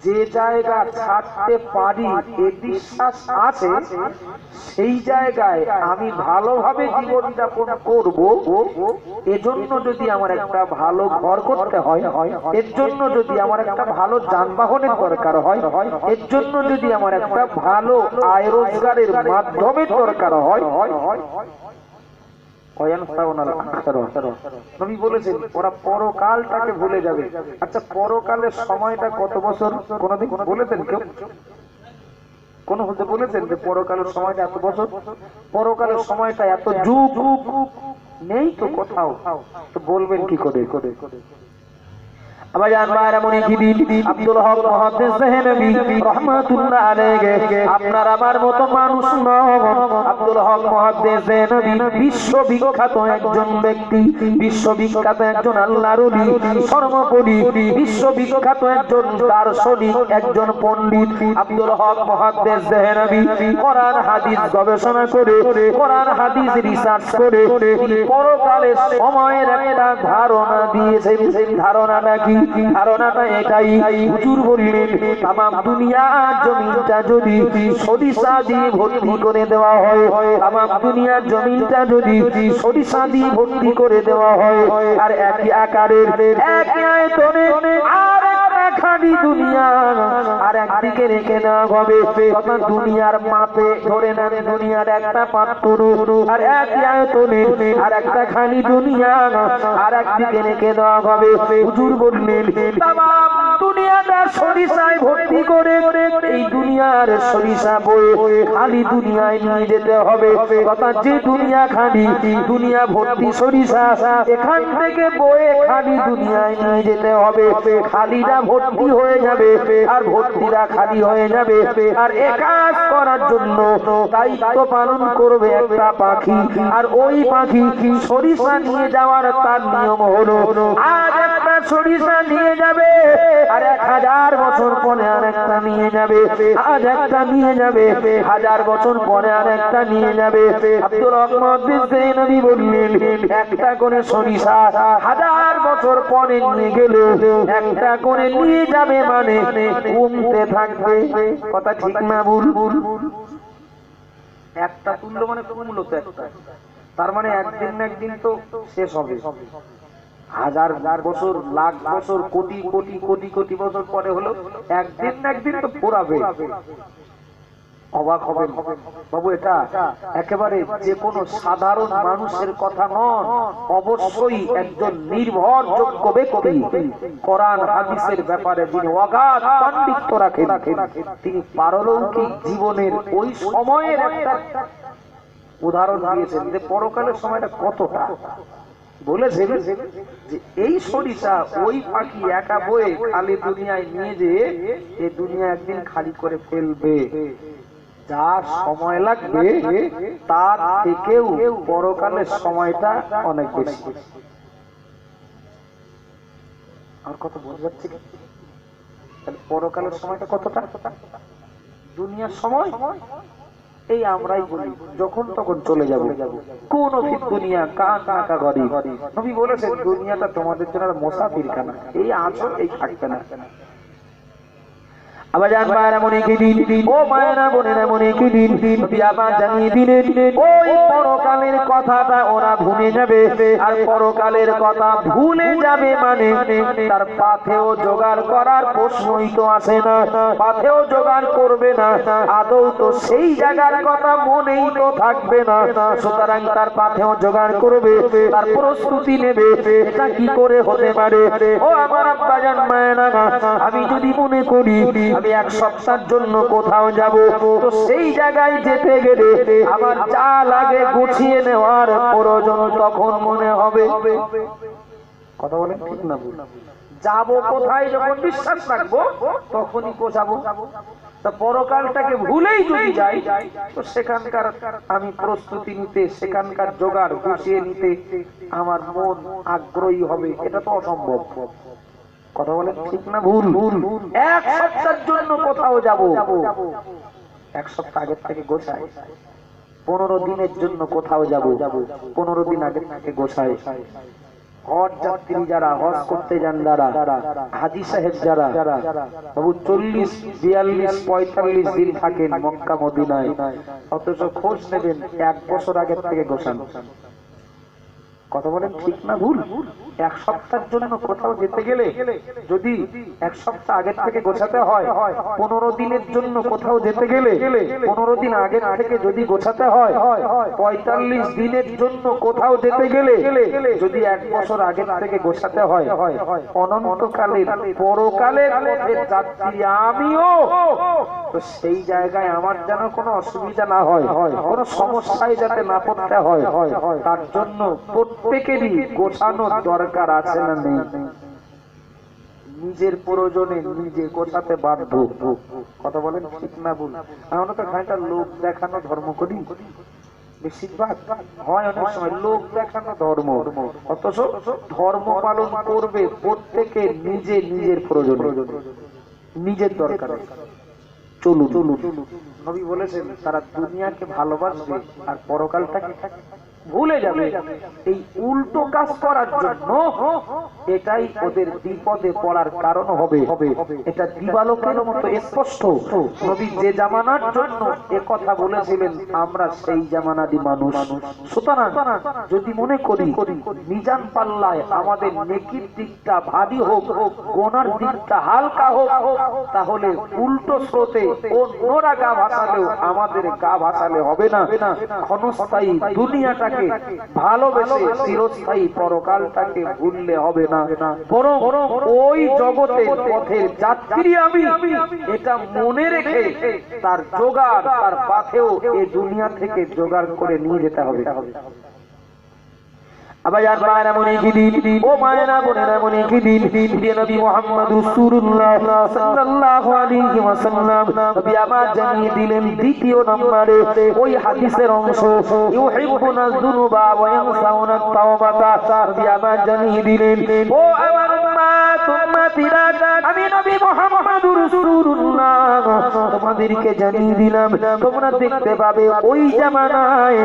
যে জায়গা ছাড়তে পারি এ বিশ্বাস আছে, সেই জায়গায় আমি ভালোভাবে জীবন যাপন করব। এজন্য যদি আমার একটা ভালো ঘর করতে হয়, এর জন্য যদি আমার একটা ভালো যানবাহনের দরকার হয়, এর জন্য যদি আমার একটা ভালো আয় রোজগারের মাধ্যমের দরকার হয়, নবী বলেছেন ওরা পরকালটাকে ভুলে যাবে। আচ্ছা, পরকালের সময়টা কত বছর কোনদিন বলেছেন কেউ? কোন হতে বলেছেন যে পরকালের সময়টা এত বছর? পরকালের সময়টা এত যুগ নেই তো কোথাও, তো বলবেন কি করে? আব্দুল হক মুহাদ্দিস দেহলভী রাহমাতুল্লাহ আলাইহি আপনার আমার মতো মানুষ নয়। আব্দুল হক মুহাদ্দিস দেহলভী বিশ্ববিখ্যাত একজন ব্যক্তি, বিশ্ববিখ্যাত একজন আল্লাহর ওলি, সর্বোপরি বিশ্ববিখ্যাত একজন দার্শনিক, একজন পণ্ডিত। আব্দুল হক মুহাদ্দিস দেহলভী কোরআন হাদিস গবেষণা করে, কোরআন হাদিস রিসার্চ করে পরকালের সময়ের একটা ধারণা দিয়েছেন। ধারণাটা কি? ধারণাটা এটাই। হুজুর বললেন তামাম দুনিয়ার জমিনটা যদি সরিষা দিয়ে ভর্তি করে দেওয়া হয়, তামাম দুনিয়ার জমিনটা যদি সরিষা দিয়ে ভর্তি করে দেওয়া হয়, আর একই আকারের একই আয়তনে আর খালি দুনিয়া আর একদিকে রেখে দেওয়া হবে, তখন দুনিয়ার মাপে ধরে নেন দুনিয়ার একটা পাত্র, আর একই আয়তনে আর একটা খালি দুনিয়া আর একদিকে রেখে দেওয়া হবে। হুজুর বললেন তামাম দুনিয়াটা সরিষায় ভর্তি করে এই দুনিয়ার সরিষা বয়ে খালি দুনিয়ায় নিয়ে যেতে হবে। কথা যে দুনিয়া খালি, দুনিয়া ভর্তি সরিষা, এখান থেকে বয়ে খালি দুনিয়ায় নিয়ে যেতে হবে। খালিটা ভর্তি হয়ে যাবে আর ভর্তিরা খালি হয়ে যাবে। আর এ কাজ করার জন্য দায়িত্ব পালন করবে একটা পাখি, আর ওই পাখি সরিষা নিয়ে যাওয়ার তার নিয়ম হলো আজ একটা সরিষা নিয়ে যাবে আর 1000 বছর পরে আর একটা নিয়ে যাবে, আজ একটা নিয়ে যাবে 1000 বছর পরে আর একটা নিয়ে যাবে। আব্দুর রহমান নবী বললেন একটা করে সরিষা 1000 বছর পরে নিয়ে গেলে একটা করে নিয়ে যাবে, মানে কমতে থাকবে। কথা ঠিক না ভুল? একটা তুললো মানে কমলো তো একটা, তার মানে একদিন না একদিন তো শেষ হবে। 1000 বছর, লাখ বছর, কোটি কোটি কোটি কোটি বছর পরে হলো একদিন না একদিন তো ফুরাবে। অবাক হবেন বাবু, এটা একেবারে যে কোনো সাধারণ মানুষের কথা নয়, অবশ্যই একজন নির্ভরযোগ্য ব্যক্তি, কোরআন হাদিসের ব্যাপারে যিনি অগাধ পাণ্ডিত্য রাখেন, তিনি পারলৌকিক জীবনের ওই সময়ের একটা উদাহরণ দিয়েছেন যে পরকালের সময়টা কতটা। বলেছেন যে এই সরিষা ওই পাখি একা বয়ে খালি দুনিয়ায় নিয়ে যেয়ে এই দুনিয়া একদিন খালি করে ফেলবে। যা সময় লাগবে তার থেকেও পরকালের সময়টা অনেক বেশি। আর কত বোঝা যাচ্ছে? পরকালের সময়টা কতটা? দুনিয়ার সময় এই আমরাই বলি যখন তখন চলে যাবো। কোন দুনিয়া কাকা গরি, নবী বলেছেন দুনিয়াটা তোমাদের জন্য মুসাফির খানা, এই আছো এই থাকবে না। আবার জানবার মনে কি দিন, ও মায়েরা বোনেরা মনে কি দিন, আবার জানিয়ে দিলেন ওই পরকালের কথাটা ওরা ভুলে যাবে। আর পরকালের কথা ভুলে যাবে মানে তার পাথেও জোগাড় করার প্রশ্নই তো আসে না, পাথেও জোগাড় করবে না, আদৌ তো সেই জায়গার কথা মনেই তো থাকবে না। সুতরাং তার পাথেও জোগাড় করবে, তার প্রস্তুতি নেবে। এটা কি করে হতে পারে? ও আমার আব্বা জান মায়েরা, আমি যদি মনে করি আমি 1 সপ্তাহের জন্য কোথাও যাব, তো সেই জায়গায় যেতে গেলে আমার যা লাগে গুছিয়ে নেওয়ার প্রয়োজন তখন মনে হবে। কথা বলেন ঠিক না ভুল? যাবো কোথায় যখন বিশ্বাস রাখবো তখনই পৌঁছাবো। তা পরকালটাকে ভুলেই যদি যাই তো সেখানকার আমি প্রস্তুতি নিতে, সেখানকার জোগাড় গুছিয়ে নিতে আমার মন আগ্রহী হবে, এটা তো অসম্ভব। কথা বলেন ঠিক না ভুল? 1 সপ্তাহের জন্য কোথাও যাব, 1 সপ্তাহ আগের থেকে গোছায়। 15 দিনের জন্য কোথাও যাব, 15 দিন আগে থেকে গোছায়। হজ যাত্রী যারা, হজ করতে যান যারা, হাজী সাহেব যারা, বাবু 40, 42, 45 দিন থাকেন মক্কা মদিনায়, অথচ খোঁজ নেবেন 1 বছর আগের থেকে গোছান। কথা বলেন ঠিক না ভুল? 1 সপ্তাহের জন্য কোথাও যেতে গেলে যদি 1 সপ্তাহ আগের থেকে গোছাতে হয়, 15 দিনের জন্য কোথাও যেতে গেলে 15 দিন আগের থেকে যদি গোছাতে হয়, 45 দিনের জন্য কোথাও যেতে গেলে যদি 1 বছর আগের থেকে গোছাতে হয়, অনন্তকালের পরকালের পথে যাত্রী আমিও, তো সেই জায়গায় আমার যেন কোনো অসুবিধা না হয়, কোনো সমস্যায় যাতে না পড়তে হয়, তার জন্য প্রত্যেকেরই গোছানোর দরকার আছে না নেই? নিজের প্রয়োজনে নিজে গোছাতে বাধ্য। কথা বলেন ঠিক না ভুল? আমরা তো খানিকটা লোক দেখানো ধর্ম করি, বেশিরভাগ হয় অনেক সময় লোক দেখানো ধর্ম, অথচ ধর্ম পালন করবে প্রত্যেকে নিজে নিজের প্রয়োজনে, নিজের দরকারে। চলুন, নবী বলেছেন তারা দুনিয়াকে ভালোবাসবে আর পরকালটাকে ভুলে যাবে। এই উল্টো কাজ করার জন্য এটাই ওদের বিপদে পড়ার কারণ হবে। এটা দিবালোকের মতো স্পষ্ট। নবী যে জামানার জন্য এ কথা বলেছিলেন আমরা সেই জামানারই মানুষ। সুতরাং যদি মনে করি মিজান পাল্লায় আমাদের নেকির দিকটা ভারী হোক, গোনার দিকটা হালকা হোক, তাহলে উল্টো স্রোতে অন্যরা গা ভাসালেও আমাদের গা ভাসালে হবে না। ক্ষণস্থায়ী দুনিয়াটাকে ভালোবেসে চিরস্থায়ী পরকালটাকে ভুললে হবে না। বরং ওই জগতের পথের যাত্রী আমি, এটা মনে রেখে তার জোগাড় তার পাথেও এই দুনিয়া থেকে জোগাড় করে নিয়ে যেতে হবে। আবার মায়েরা মনে কি দিন, ও মায়েরা বোনেরা মনে কি দিন, নবী মুহাম্মদ রাসূলুল্লাহ সাল্লাল্লাহু আলাইহি ওয়াসাল্লাম নবী আমার জানিয়ে দিলেন দ্বিতীয় নম্বরে ওই হাদিসের অংশ, ইউহিব্বুনা যুনুবা ওয়া ইয়ানসাউনা তাওবাতা। নবী আমার জানিয়ে দিলেন, ও আমার উম্মতিরা, আমি নবী মুহাম্মদ রাসূলুল্লাহ তোমাদেরকে জানিয়ে দিলাম তোমরা দেখতে পাবে ওই জামানায়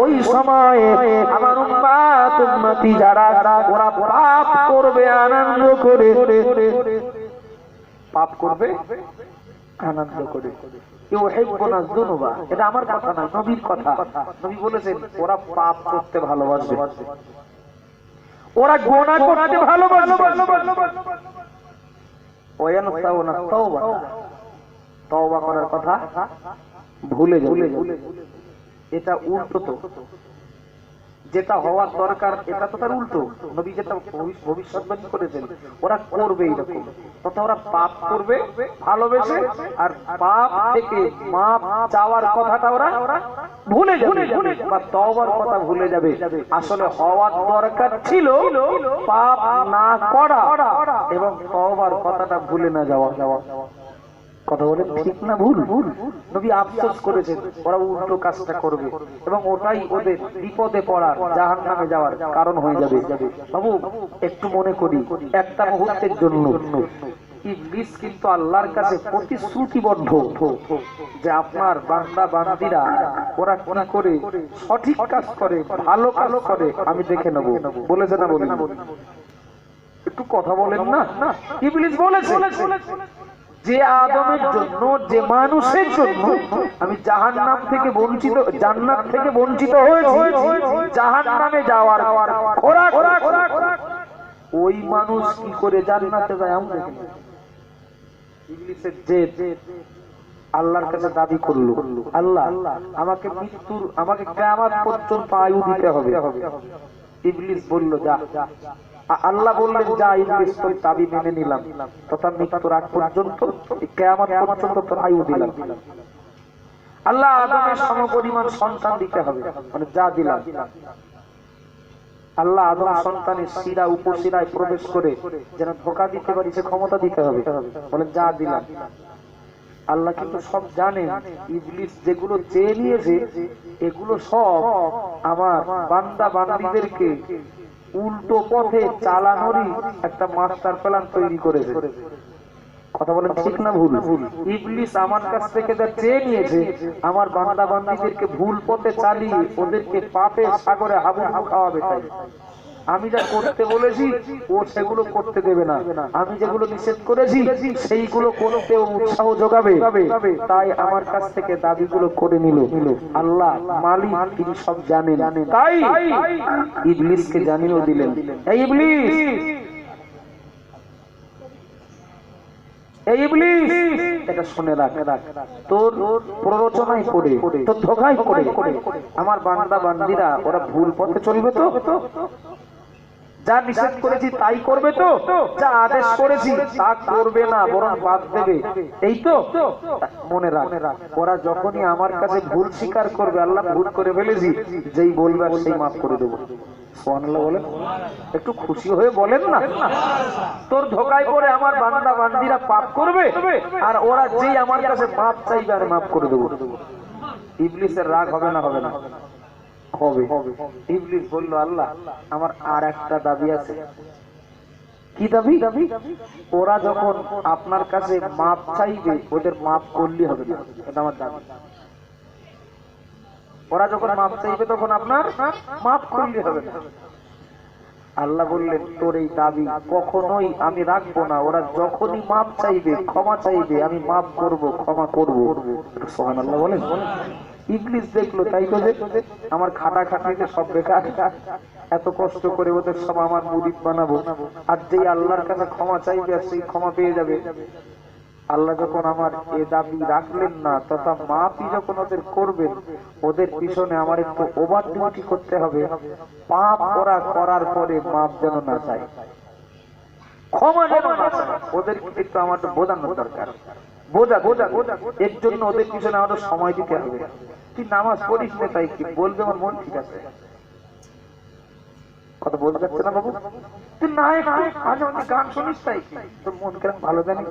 ওই সময় আমার উম্মত উম্মতি যারা ওরা পাপ করবে আনন্দ করে, পাপ করবে আনন্দ করে। ইউহিব্বুনা যুনুবা, এটা আমার কথা না, নবীর কথা। নবী বলেছেন ওরা পাপ করতে ভালোবাসে, ওরা গুনাহ করতে ভালোবাসে। ওয়ায়ানসাউনা তাওবা, তওবা করার কথা ভুলে যাবে। এটা উল্টো তো, যেটা হওয়ার দরকার এটা তো তার উল্টো। নবী যেটা ভবিষ্যৎবাণী করেছেন ওরা করবে এরকম, তথা ওরা পাপ করবে ভালোবেসে, আর পাপ থেকে মাপ চাওয়ার কথাটা ওরা ভুলে যাবে বা তওবার কথা ভুলে যাবে। আসলে হওয়ার দরকার ছিল পাপ না করা এবং তওবার কথাটা ভুলে না যাওয়া। কথা বলেন ঠিক না ভুল? নবী আফসোস করেছেন ওরা উল্টো কাজটা করবে এবং ওটাই ওদের বিপদে পড়ার জাহান্নামে যাওয়ার কারণ হয়ে যাবে। বাবু একটু মনে করি একটা মুহূর্তের জন্য, ইবলিস কিন্তু আল্লাহর কাছে প্রতিশ্রুতিবদ্ধ যে আপনার বান্দা বান্দিরা ওরা কি করে সঠিক কাজ করে, ভালো কাজ করে আমি দেখে নেব। বলেছে না বলেন? একটু কথা বলেন না। ইবলিস বলেছে যে আদমের জন্য, যে মানুষের জন্য আমি জাহান্নাম থেকে বঞ্চিত, জান্নাত থেকে বঞ্চিত হয়েছি, জাহান্নামে যাওয়ার ওই মানুষ কি করে জান্নাতে যায় আমরা। ইবলিসের যে আল্লাহর কাছে দাবি করলো, আল্লাহ আমাকে কিয়ামত পর্যন্ত আয়ু দিতে হবে। ইবলিস বলল যা। আল্লাহ বললেন যা ইবলিস তোর দাবি মেনে নিলাম, তথা মৃত্যুর আগ পর্যন্ত কিয়ামত পর্যন্ত তোর আয়ু দিলাম। আল্লাহ আদমের সমপরিমাণ সন্তান দিতে হবে, মানে যা দিলাম। আল্লাহ আদম সন্তানের শিরা উপশিরায় প্রবেশ করে যেন ধোঁকা দিতে পারি সে ক্ষমতা দিতে হবে, বলেন যা দিলাম। আল্লাহ কিন্তু সব জানেন, ইবলিস যেগুলো চেয়ে নিয়েছে এগুলো সব আমার বান্দা বান্দীদেরকে উল্টো পথে চালানোরই একটা মাস্টার প্ল্যান তৈরি করেছে। কথা বলেন ঠিক না ভুল? ইবলিস আমার কাছ থেকে যা চেয়ে নিয়েছে আমার বান্দা বান্দীদেরকে ভুল পথে চালিয়ে ওদেরকে পাপের সাগরে হাবুডুবু খাওয়াবে। তাই আমি যা করতে বলেছি ও সেগুলো করতে দেবে না, আমি যেগুলো নিষেধ করেছি সেইগুলো করতে উৎসাহ যোগাবে। তাই আমার কাছ থেকে দাবিগুলো করে নিল। আল্লাহ মালিক, তিনি সব জানেন, তাই ইবলিসকে জানিয়ে দিলেন, এই ইবলিস, এই ইবলিস এটা শুনে রাখ, তোর প্ররোচনায় পড়ে, তোর ধোঁকায় পড়ে আমার বান্দা বান্দিরা ওরা ভুল পথে চলবে তো? যা নিষেধ করেছি তাই করবে তো? যা আদেশ করেছি তা করবে না, বরং বাদ দেবে, এই তো? মনে রাখ, ওরা যখনই আমার কাছে ভুল স্বীকার করবে, আল্লাহ ভুল করে ফেলেছি, যেই বলবে সেই মাফ করে দেবো। সুবহানাল্লাহ বলেন, একটু খুশি হয়ে বলেন না। তোর ধোঁকায় পড়ে আমার বান্দা বান্দিরা পাপ করবে আর ওরা যেই আমার কাছে মাফ চাইবে আর মাফ করে দেবো। ইবলিসের রাগ হবে না? হবে না? হবে। ইবলিস বলল আল্লাহ আমার আর একটা দাবি আছে। কি দাবি? ওরা যখন আপনার কাছে মাপ চাইবে ওদের মাপ করলে হবে না, এটা আমার দাবি। ওরা যখন মাপ চাইবে তখন আপনার মাপ করলে হবে না। আল্লাহ বললেন তোর এই দাবি কখনোই আমি রাখবো না, ওরা যখনই মাপ চাইবে ক্ষমা চাইবে আমি মাপ করব ক্ষমা করব। সুবহানাল্লাহ বলেন। ইবলিস দেখলো তাই তো যে আমার খাটা খাটিতে সব বেকার, এত কষ্ট করে ওদের সব আমার মুরিদ বানাবো, আর যেই আল্লাহর কাছে ক্ষমা চাইবে আর সেই ক্ষমা পেয়ে যাবে। আল্লাহ যখন আমার এ দাবি রাখলেন না তথা মাপই যখন ওদের করবেন, ওদের পিছনে আমার একটু ওভার ডিউটি করতে হবে। পাপ ওরা করার পরে মাপ যেন না চায়, ক্ষমা যেন না চায়, ওদের একটু আমার বোঝানোর দরকার। বোঝা এর জন্য ওদের পিছনে আমাদের সময় দিতে হবে। তুই নামাজ পড়িস না তাই কি বলবে আমার মন ঠিক আছে, কথা বলতে যাচ্ছে না বাবু, তুই না মাঝে মাঝে গান শুনিস তাই কি তোর মন কেন ভালো জানি।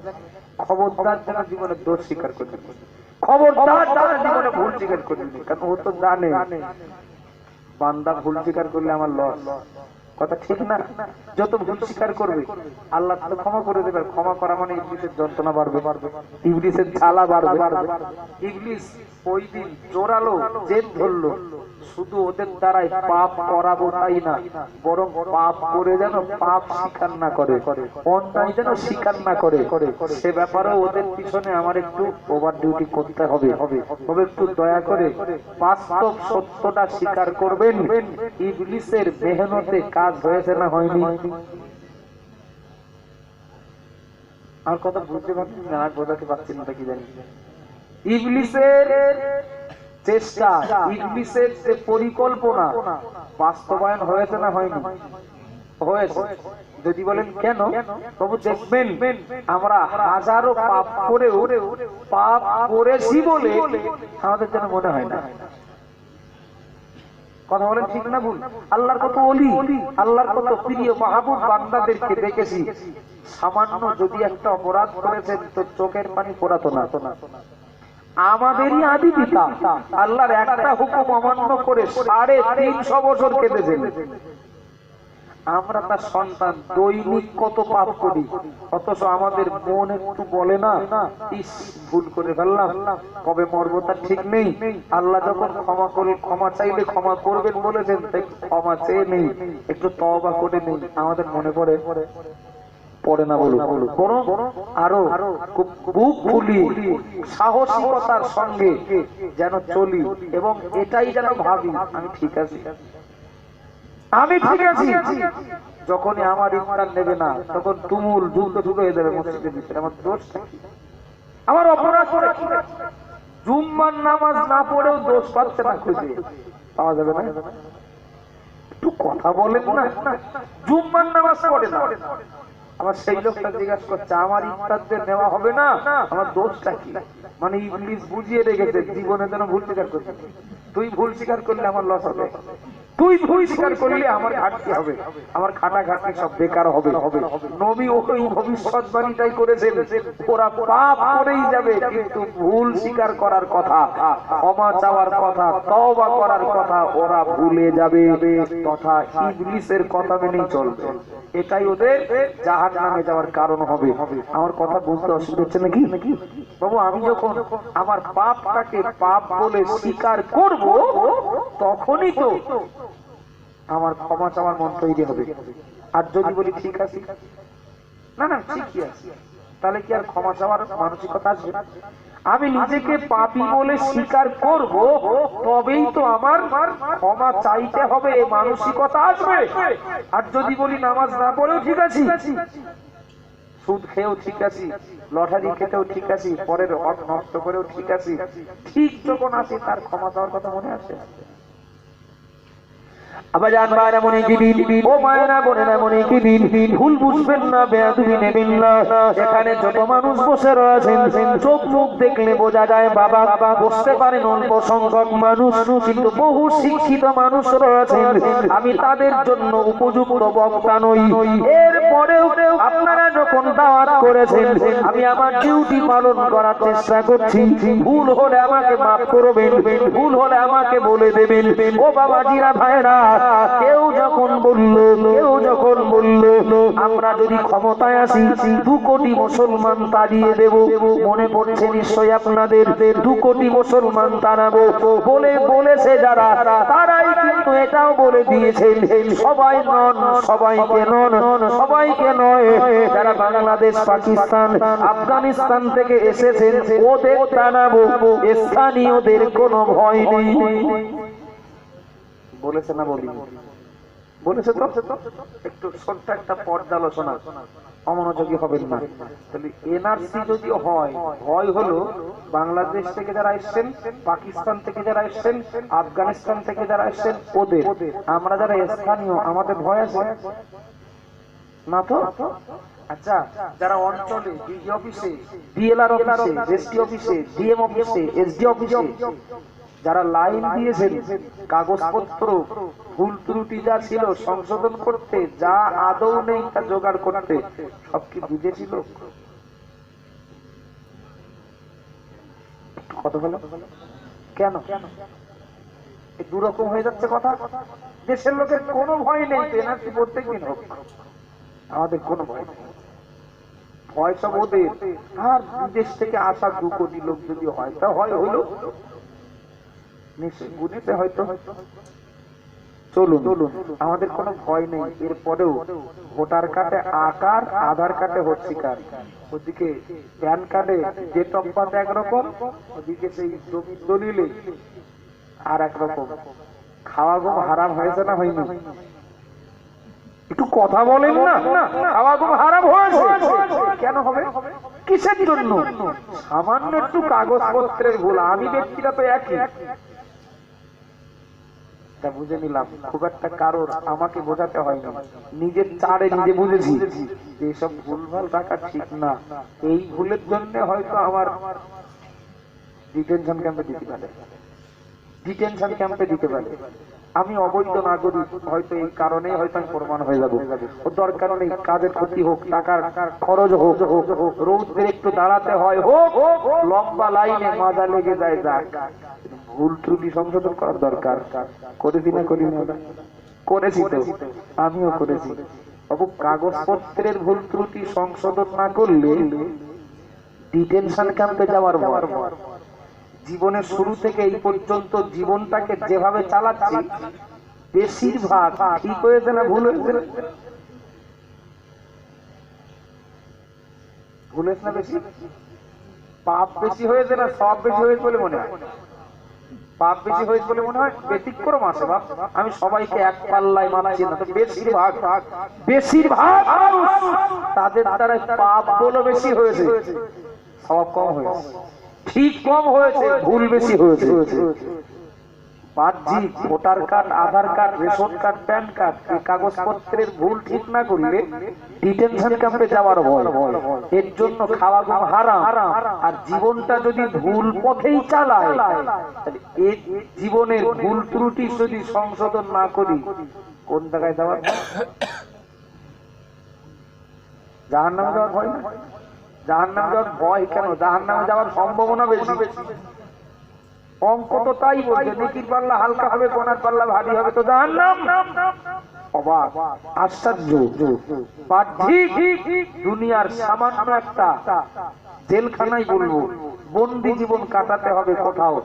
খবরদার যেন জীবনে দোষ স্বীকার করবি, খবরদার যেন জীবনে ভুল স্বীকার করবি, কারণ ও তো জানে বান্দা ভুল স্বীকার করলে আমার লস। কথা ঠিক না? যত ভুল স্বীকার করবে আল্লাহ তাআলা ক্ষমা করে দেবে। ক্ষমা করা মানে ইবলিসের যন্ত্রণা বাড়বে, ইবলিসের জ্বালা বাড়বে। ইবলিস ওই দিন জোরালো জেদ ধরলো, শুধু ওদের দ্বারাই পাপ করাবো তাই না, বরং পাপ করে যেন পাপ স্বীকার না করে, অন্যায় যেন স্বীকার না করে, সে ব্যাপারে ওদের পিছনে আমার একটু ওভার ডিউটি করতে হবে। তবে একটু দয়া করে বাস্তব সত্যটা স্বীকার করবেন, ইবলিসের মেহনতে কাজ হয়েছে না হয়নি। আর কথা বুঝতে পারছি না, আর বোঝাতে পারছি না কি জানি। ইবলিসের চেষ্টা, ইবলিসের যে পরিকল্পনা বাস্তবায়ন হয়েছে না হয়নি? হয়েছে। যদি বলেন কেন, তবু দেখবেন আমরা হাজারো পাপ করেও পাপ করেছি বলে আমাদের যেন মনে হয় না। কথা বলেন ঠিক না ভুল? আল্লাহর কত ওলি, আল্লাহর কত প্রিয় মাহবুব বান্দাদেরকে দেখেছি, সামান্য যদি একটা অপরাধ করেছেন তো চোখের পানি পড়াতো না। আমাদেরই আদি পিতা আল্লাহর একটা হুকুম অমান্য করে 350 বছর কেঁদেছেন। আমরা তার সন্তান দৈনিক কত পাপ করি, অথচ আমাদের মন একটু বলে না ইস ভুল করে ফেললাম, কবে মরবো তার ঠিক নেই। আল্লাহ যখন ক্ষমা করে ক্ষমা চাইলে ক্ষমা করবেন বলেছেন, তাই ক্ষমা চেয়ে নেই, একটু তওবা করে নেই, আমাদের মনে পড়ে পড়ে না? বলুন আরো বুক ফুলি সাহসিকতার সঙ্গে যেন চলি এবং এটাই যেন ভাবি আমি ঠিক আছি, আমি ঠিক আছি। যখনই আমার ইমাম নেবে না তখন তুমুল যুদ্ধ শুরু হয়ে যাবে মসজিদের ভিতরে। আমার দোষটা কি, আমার অপরাধ কি? জুম্মার নামাজ না পড়েও দোষ পাচ্ছে না, খুঁজে পাওয়া যাবে না? একটু কথা বলেন না, জুম্মার নামাজ পড়ে না, আমার সেই লোকটা জিজ্ঞাসা করছে আমার ইফতার নেওয়া হবে না, আমার দোষটা কি? মানে ইবলিস বুঝিয়ে রেখেছে জীবনে যেন ভুল স্বীকার করছে। তুই ভুল স্বীকার করলে আমার লস হবে, তুই ভুল স্বীকার করলে আমার ঘাটতি হবে, আমার খাটা ঘাটতি সব বেকার হবে। নবী ওই ভবিষ্যৎবাণীটাই করেছেন, ওরা পাপ করেই যাবে কিন্তু ভুল স্বীকার করার কথা, ক্ষমা চাওয়ার কথা, তওবা করার কথা ওরা ভুলে যাবে, তথা ইবলিসের কথা মেনেই চলবে। এটাই ওদের জাহান্নামে যাওয়ার কারণ হবে। আমার কথা বুঝতে অসুবিধা হচ্ছে নাকি বাবু? আমি যখন আমার পাপটাকে পাপ বলে স্বীকার করব তখনই তো আমার ক্ষমা চাওয়ার মন তৈরি হবে। আর যদি বলি ঠিক আছে, না না ঠিকই আছে, তাহলে কি আর ক্ষমা চাওয়ার মানসিকতা আসবে? আমি নিজেকে পাপী বলে স্বীকার করব তবেই তো আমার ক্ষমা চাইতে হবে এই মানসিকতা আসবে। আর যদি বলি নামাজ না পড়েও ঠিক আছি, সুদ খেয়েও ঠিক আছি, লটারি খেতেও ঠিক আছি, পরের হক নষ্ট করেও ঠিক আছি, ঠিক যখন আছি তার ক্ষমা চাওয়ার কথা মনে আসে। আবাজান মায়েরা মনে কি দিন, ও মায়েরা বোনেরা মনে কি দিন, ভুল বুঝবেন না, বেয়াদবি নেবেন না। এখানে যত মানুষ বসে রয়েছেন চোখ মুখ দেখলে বোঝা যায় বাবা বসতে পারেন অল্প সংখ্যক মানুষ, কিন্তু বহু শিক্ষিত মানুষ রয়েছেন। আমি তাদের জন্য উপযুক্ত বক্তা নই। এরপরেও আপনারা যখন দাওয়াত করেছেন আমি আমার ডিউটি পালন করার চেষ্টা করছি। ভুল হলে আমাকে মাফ করবেন, ভুল হলে আমাকে বলে দেবেন। ও বাবাজিরা ভাইরা, কেউ যখন বলল আমরা যদি ক্ষমতায় আসি 2 কোটি মুসলমান তাড়িয়ে দেব। মনে পড়ছে নিশ্চয়ই আপনাদের 2 কোটি মুসলমান তাড়াবো বলেছে যারা, তারাই কিন্তু এটাও বলে দিয়েছেন সবাই নন, সবাইকে নয়, যারা বাংলাদেশ, পাকিস্তান, আফগানিস্তান থেকে এসেছেন ওদের তাড়াবো, স্থানীয়দের কোনো ভয় নেই। বলেছে না বলি? বলেছে তো। একটু ছোট্ট একটা পর্যালোচনা, অমনোযোগী হবেন না। তাহলে এনআরসি যদি হয়, ভয় হলো বাংলাদেশ থেকে যারা এসেছেন, পাকিস্তান থেকে যারা এসেছেন, আফগানিস্তান থেকে যারা এসেছেন ওদের। আমরা যারা স্থানীয় আমাদের ভয় আছে না তো? আচ্ছা, যারা অঞ্চলে ডিজি অফিসে, ডিএলআর অফিসে, এসটি অফিসে, ডিএম অফিসে, এসডি অফিসে যারা লাইন দিয়েছেন, কাগজপত্র ভুল ত্রুটি যা ছিল সংশোধন করতে, যা আদৌ নেই তা জোগাড় করতে, সব কি বুঝেছিল? কথা বলো কেন? দুরকম হয়ে যাচ্ছে কথা। দেশের লোকের কোনো ভয় নেই, এনআরসি প্রত্যেকদিন হোক, আমাদের কোনো ভয় নেই। ভয় সব ওদের। আর বিদেশ থেকে আসা 2 কোটি লোক যদি হয়, তা হয় হইল নিশ্চয় বুঝতে হয়তো। চলুন, আমাদের কোনো ভয় নেই। এরপরেও ভোটার কার্ডে আকার, আধার কার্ডে হচ্ছিকার, ওদিকে প্যান কার্ডে ডেট অফ বার্থ একরকম, ওদিকে সেই জমির দলিলে আর একরকম। খাওয়া ঘুম হারাম হয়েছে না হয়নি? একটু কথা বলেন না। খাওয়া ঘুম হারাম হয়েছে, কেন হবে? কিসের জন্য? সামান্য একটু কাগজপত্রের ভুল। আমি ব্যক্তিরা তো একই, বুঝে নিলাম। খুব একটা কারোর আমাকে বোঝাতে হয়নি, নিজের চারে নিজে বুঝেছি যে এসব ভুলভাল রাখা ঠিক না। এই ভুলের জন্য হয়তো আমার ডিটেনশন ক্যাম্পে দিতে পারে। আমি অবৈধ নাগরিক, হয়তো এই কারণে হয়তো আমি প্রমাণ হয়ে যাবো। ও দরকার নেই, কাজের ক্ষতি হোক, টাকার খরচ হোক, রৌদ্রে একটু দাঁড়াতে হয় হোক, লম্বা লাইনে মাজা লেগে যায়, যাক। ভুল ত্রুটি সংশোধন করার দরকার। করেছি না করি না? করেছি তো, আমিও করেছি। বাবু, কাগজপত্রের ভুল ত্রুটি সংশোধন না করলে ডিটেনশন ক্যাম্পে যাওয়ার ভয়। জীবনের শুরু থেকে এই পর্যন্ত জীবনটাকে যেভাবে চালাচ্ছি, বেশিরভাগ ঠিক হয়েছে না ভুল হয়েছে? ভুল হয়েছে না বেশি? পাপ বেশি হয়েছে না সব বেশি হয়েছে বলে মনে হয়? পাপ বেশি হয়েছে বলে মনে হয়। ব্যতিক্রম আছে বাপ, আমি সবাইকে এক পাল্লায় মানছি না। তো বেশিরভাগ তাদের দ্বারা পাপ বলে বেশি হয়েছে, সব কম হয়েছে। ঠিক কম হয়েছে, ভুল বেশি হয়েছে। বাহ্যিক voter card, Aadhaar card, ration card, PAN card, এই কাগজপত্রের ভুল ঠিক না করলে ডিটেনশন ক্যাম্পে যাওয়ার ভয়। এর জন্য খাওয়া ঘুম হারাম। আর জীবনটা যদি ভুল পথেই চালায়, এই জীবনের ভুল ত্রুটি যদি সংশোধন না করি, কোন জায়গায় যাওয়ার? জাহান্নামে যাওয়ার ভয় না? জাহান্নামে যাওয়ার ভয় কেন? জাহান্নামে যাওয়ার সম্ভাবনা বেশি। অঙ্ক তো তাই বলছে, নেকির পাল্লা হালকা হবে, গোনার পাল্লা ভারী হবে, তো জাহান্নাম। অবাক, আশ্চর্য। দুনিয়ার সামান্য একটা জেলখানায় বলবো, বন্দি জীবন কাটাতে হবে কোথাও,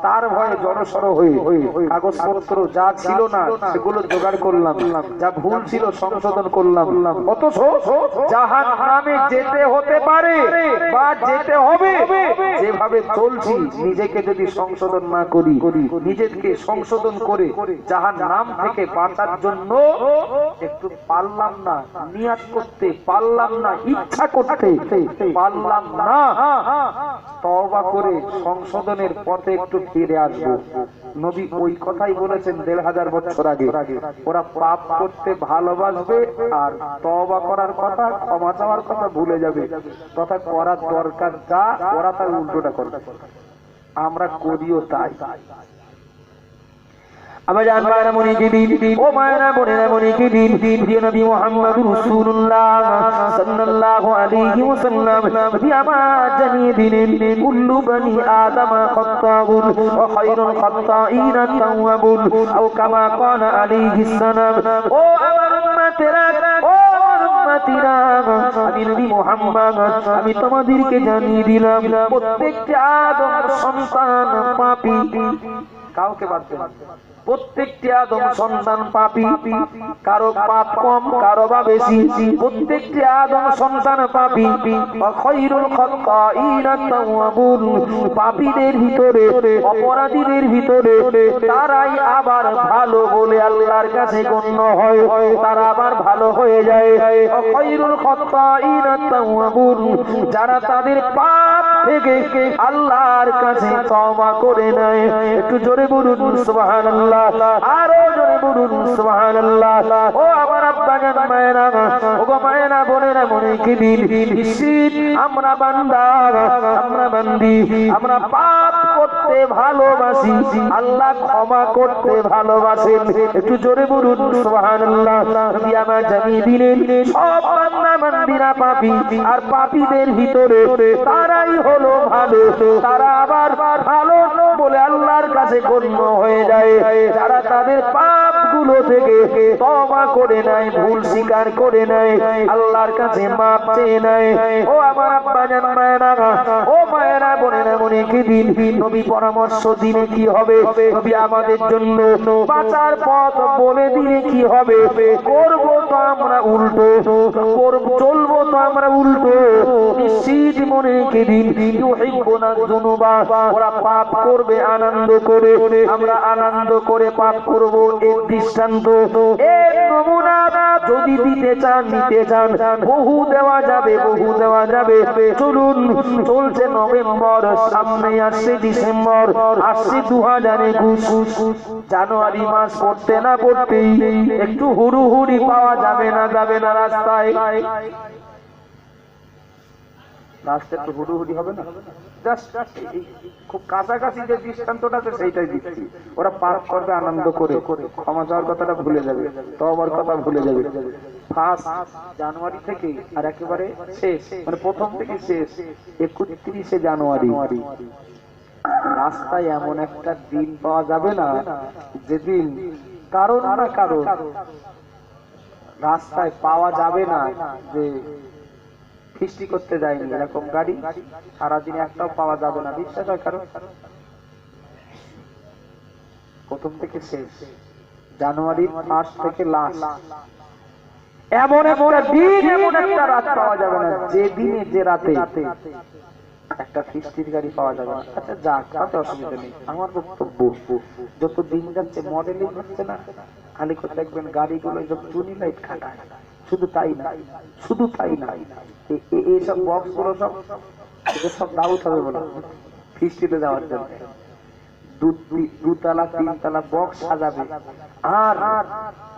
তার ভয়ে জড়সড় হয়ে কাগজপত্র যা ছিল না সেগুলো জোগাড় করলাম, যা ভুল ছিল সংশোধন করলাম। অথচ জাহান্নামে যেতে হতে পারে বা যেতে হবে, যেভাবে চলছি নিজেকে যদি সংশোধন না করি, নিজেকে সংশোধন করে জাহান্নাম থেকে বাঁচার জন্য একটু পারলাম না, নিয়াত করতে পারলাম না, ইচ্ছা করতে পারলাম না, তওবা করে সংশোধনের পথে একটু ফিরে আসবো। নবী ওই কথাই বলেছেন 1500 বছর আগে। ওরা পাপ করতে ভালোবাসবে আর তওবা করার কথা, ক্ষমা চাওয়ার কথা ভুলে যাবে, তথা করার দরকার যা ওরা তার উল্টোটা করবে। আমরা করিও তাই। আমার জান মায়েরা মনে কি দিন, ও মায়েরা বোনেরা মনে কি দিন, প্রিয় নবী মুহাম্মদুর রাসূলুল্লাহ সাল্লাল্লাহু আলাইহি ওয়াসাল্লাম নবী আমার জানিয়ে দিলেন, কুল্লু বনি আদম খাত্তাবুন ওয়া খায়রুল খাত্তাইন আত-তাওয়াবুন, আও কামা ক্বালা আলাইহিস সালাম। ও আমার উম্মতেরা, ও আমার উম্মতিরা, আমি নবী মুহাম্মদ আমি তোমাদেরকে জানিয়ে দিলাম প্রত্যেকটা আদম সন্তান পাপী, কাউকে বাদ দেন। প্রত্যেকটি আদম সন্তান পাপী, কারো পাপ কম কারো বা বেশি, প্রত্যেকটি আদম সন্তান পাপী। খায়রুল খাত্তাইনা তাওয়াবুন, পাপীদের ভিতরে অপরাধীদের ভিতরে তারাই আবার ভালো বলে আল্লাহর কাছে গণ্য হয়, তারা আবার ভালো হয়ে যায়। খায়রুল খাত্তাইনা তাওয়াবুন, যারা তাদের পাপ থেকে আল্লাহর কাছে তওবা করে নেয়। একটু জোরে বলুন সুবহানাল্লাহ, আরো জোরে বলুন সুবহানাল্লাহ। ও আমার আব্বাজান মায়েরা, ও গো মায়েরা বোনেরা, মনে কি দিন নিশ্চিত আমরা বান্দা, আমরা বান্দি, আমরা পাপ করতে ভালোবাসি, আল্লাহ ক্ষমা করতে ভালোবাসেন। একটু জোরে বলুন সুবহানাল্লাহ। নবী আমার জানিয়ে দিলেন সব বান্দা বান্দিরা পাপী, আর পাপীদের ভিতরে তারাই হলো ভালো, তারা আবার ভালো বলে আল্লাহর কাছে গণ্য হয়ে যায়, যারা তাদের পাপ গুলো থেকে তওবা করে নেয়, ভুল স্বীকার করে নেয়, আল্লাহর কাছে মাপ চেয়ে নেয়। ও আমার আব্বাজান মায়েরা, ও মায়েরা বোনেরা, মনে কি দিন নবী পরামর্শ দিলে কি হবে, নবী আমাদের জন্য বাঁচার পথ বলে দিলে কি হবে। করব তো আমরা উল্টো, চলবো তো আমরা উল্টো। নিশ্চিত মনে কি দিন ইউহিব্বুনা যুনুবা, ওরা পাপ করবে আনন্দ করে, আমরা আনন্দ করে পাপ করব। এর দৃষ্টান্ত, এর নমুনা যদি দিতে চান নিতে চান, বহু দেওয়া যাবে, বহু দেওয়া যাবে। চলুন, চলছে নভেম্বর, সামনে আসছে ডিসেম্বর, আসছে 2021, জানুয়ারি মাস পড়তে না পড়তেই একটু হুড়ুহুড়ি পাওয়া যাবে না, যাবে না রাস্তায়? রাস্তায় একটু হুড়ুহুড়ি হবে না? খুব কাছাকাছি যে দৃষ্টান্তটা আছে সেইটাই দিচ্ছি। ওরা পাপ করবে আনন্দ করে, ক্ষমা চাওয়ার কথাটা ভুলে যাবে, তওবার কথা ভুলে যাবে। 1 জানুয়ারি থেকে আর একেবারে শেষ, মানে প্রথম থেকে শেষ 31শে জানুয়ারি, রাস্তায় এমন একটা দিন পাওয়া যাবে না যেদিন কারণ না কারো রাস্তায় পাওয়া যাবে না যে ফিস্টি করতে যায়নি, এরকম গাড়ি সারাদিন একটাও পাওয়া যাবে না। বিশ্বাস হয় কারো? প্রথম থেকে শেষ, জানুয়ারির 1 থেকে লাস্ট, এমন একটা দিন, এমন একটা রাত পাওয়া যাবে না যে দিনে যে রাতে একটা ফিস্টির গাড়ি পাওয়া যাবে না। আচ্ছা যাক, তাতে অসুবিধা নেই। আমার বক্তব্য, যত দিন যাচ্ছে মডেলিং হচ্ছে না, খালি করে দেখবেন গাড়িগুলো টুনি লাইট খাটায়। শুধু তাই না, শুধু তাই না, এইসব বক্স গুলো সব দাউদ হবে বলা ফিস্টিতে যাওয়ার জন্য। 2 তলা 3 তলা বক্স সাজাবে, আর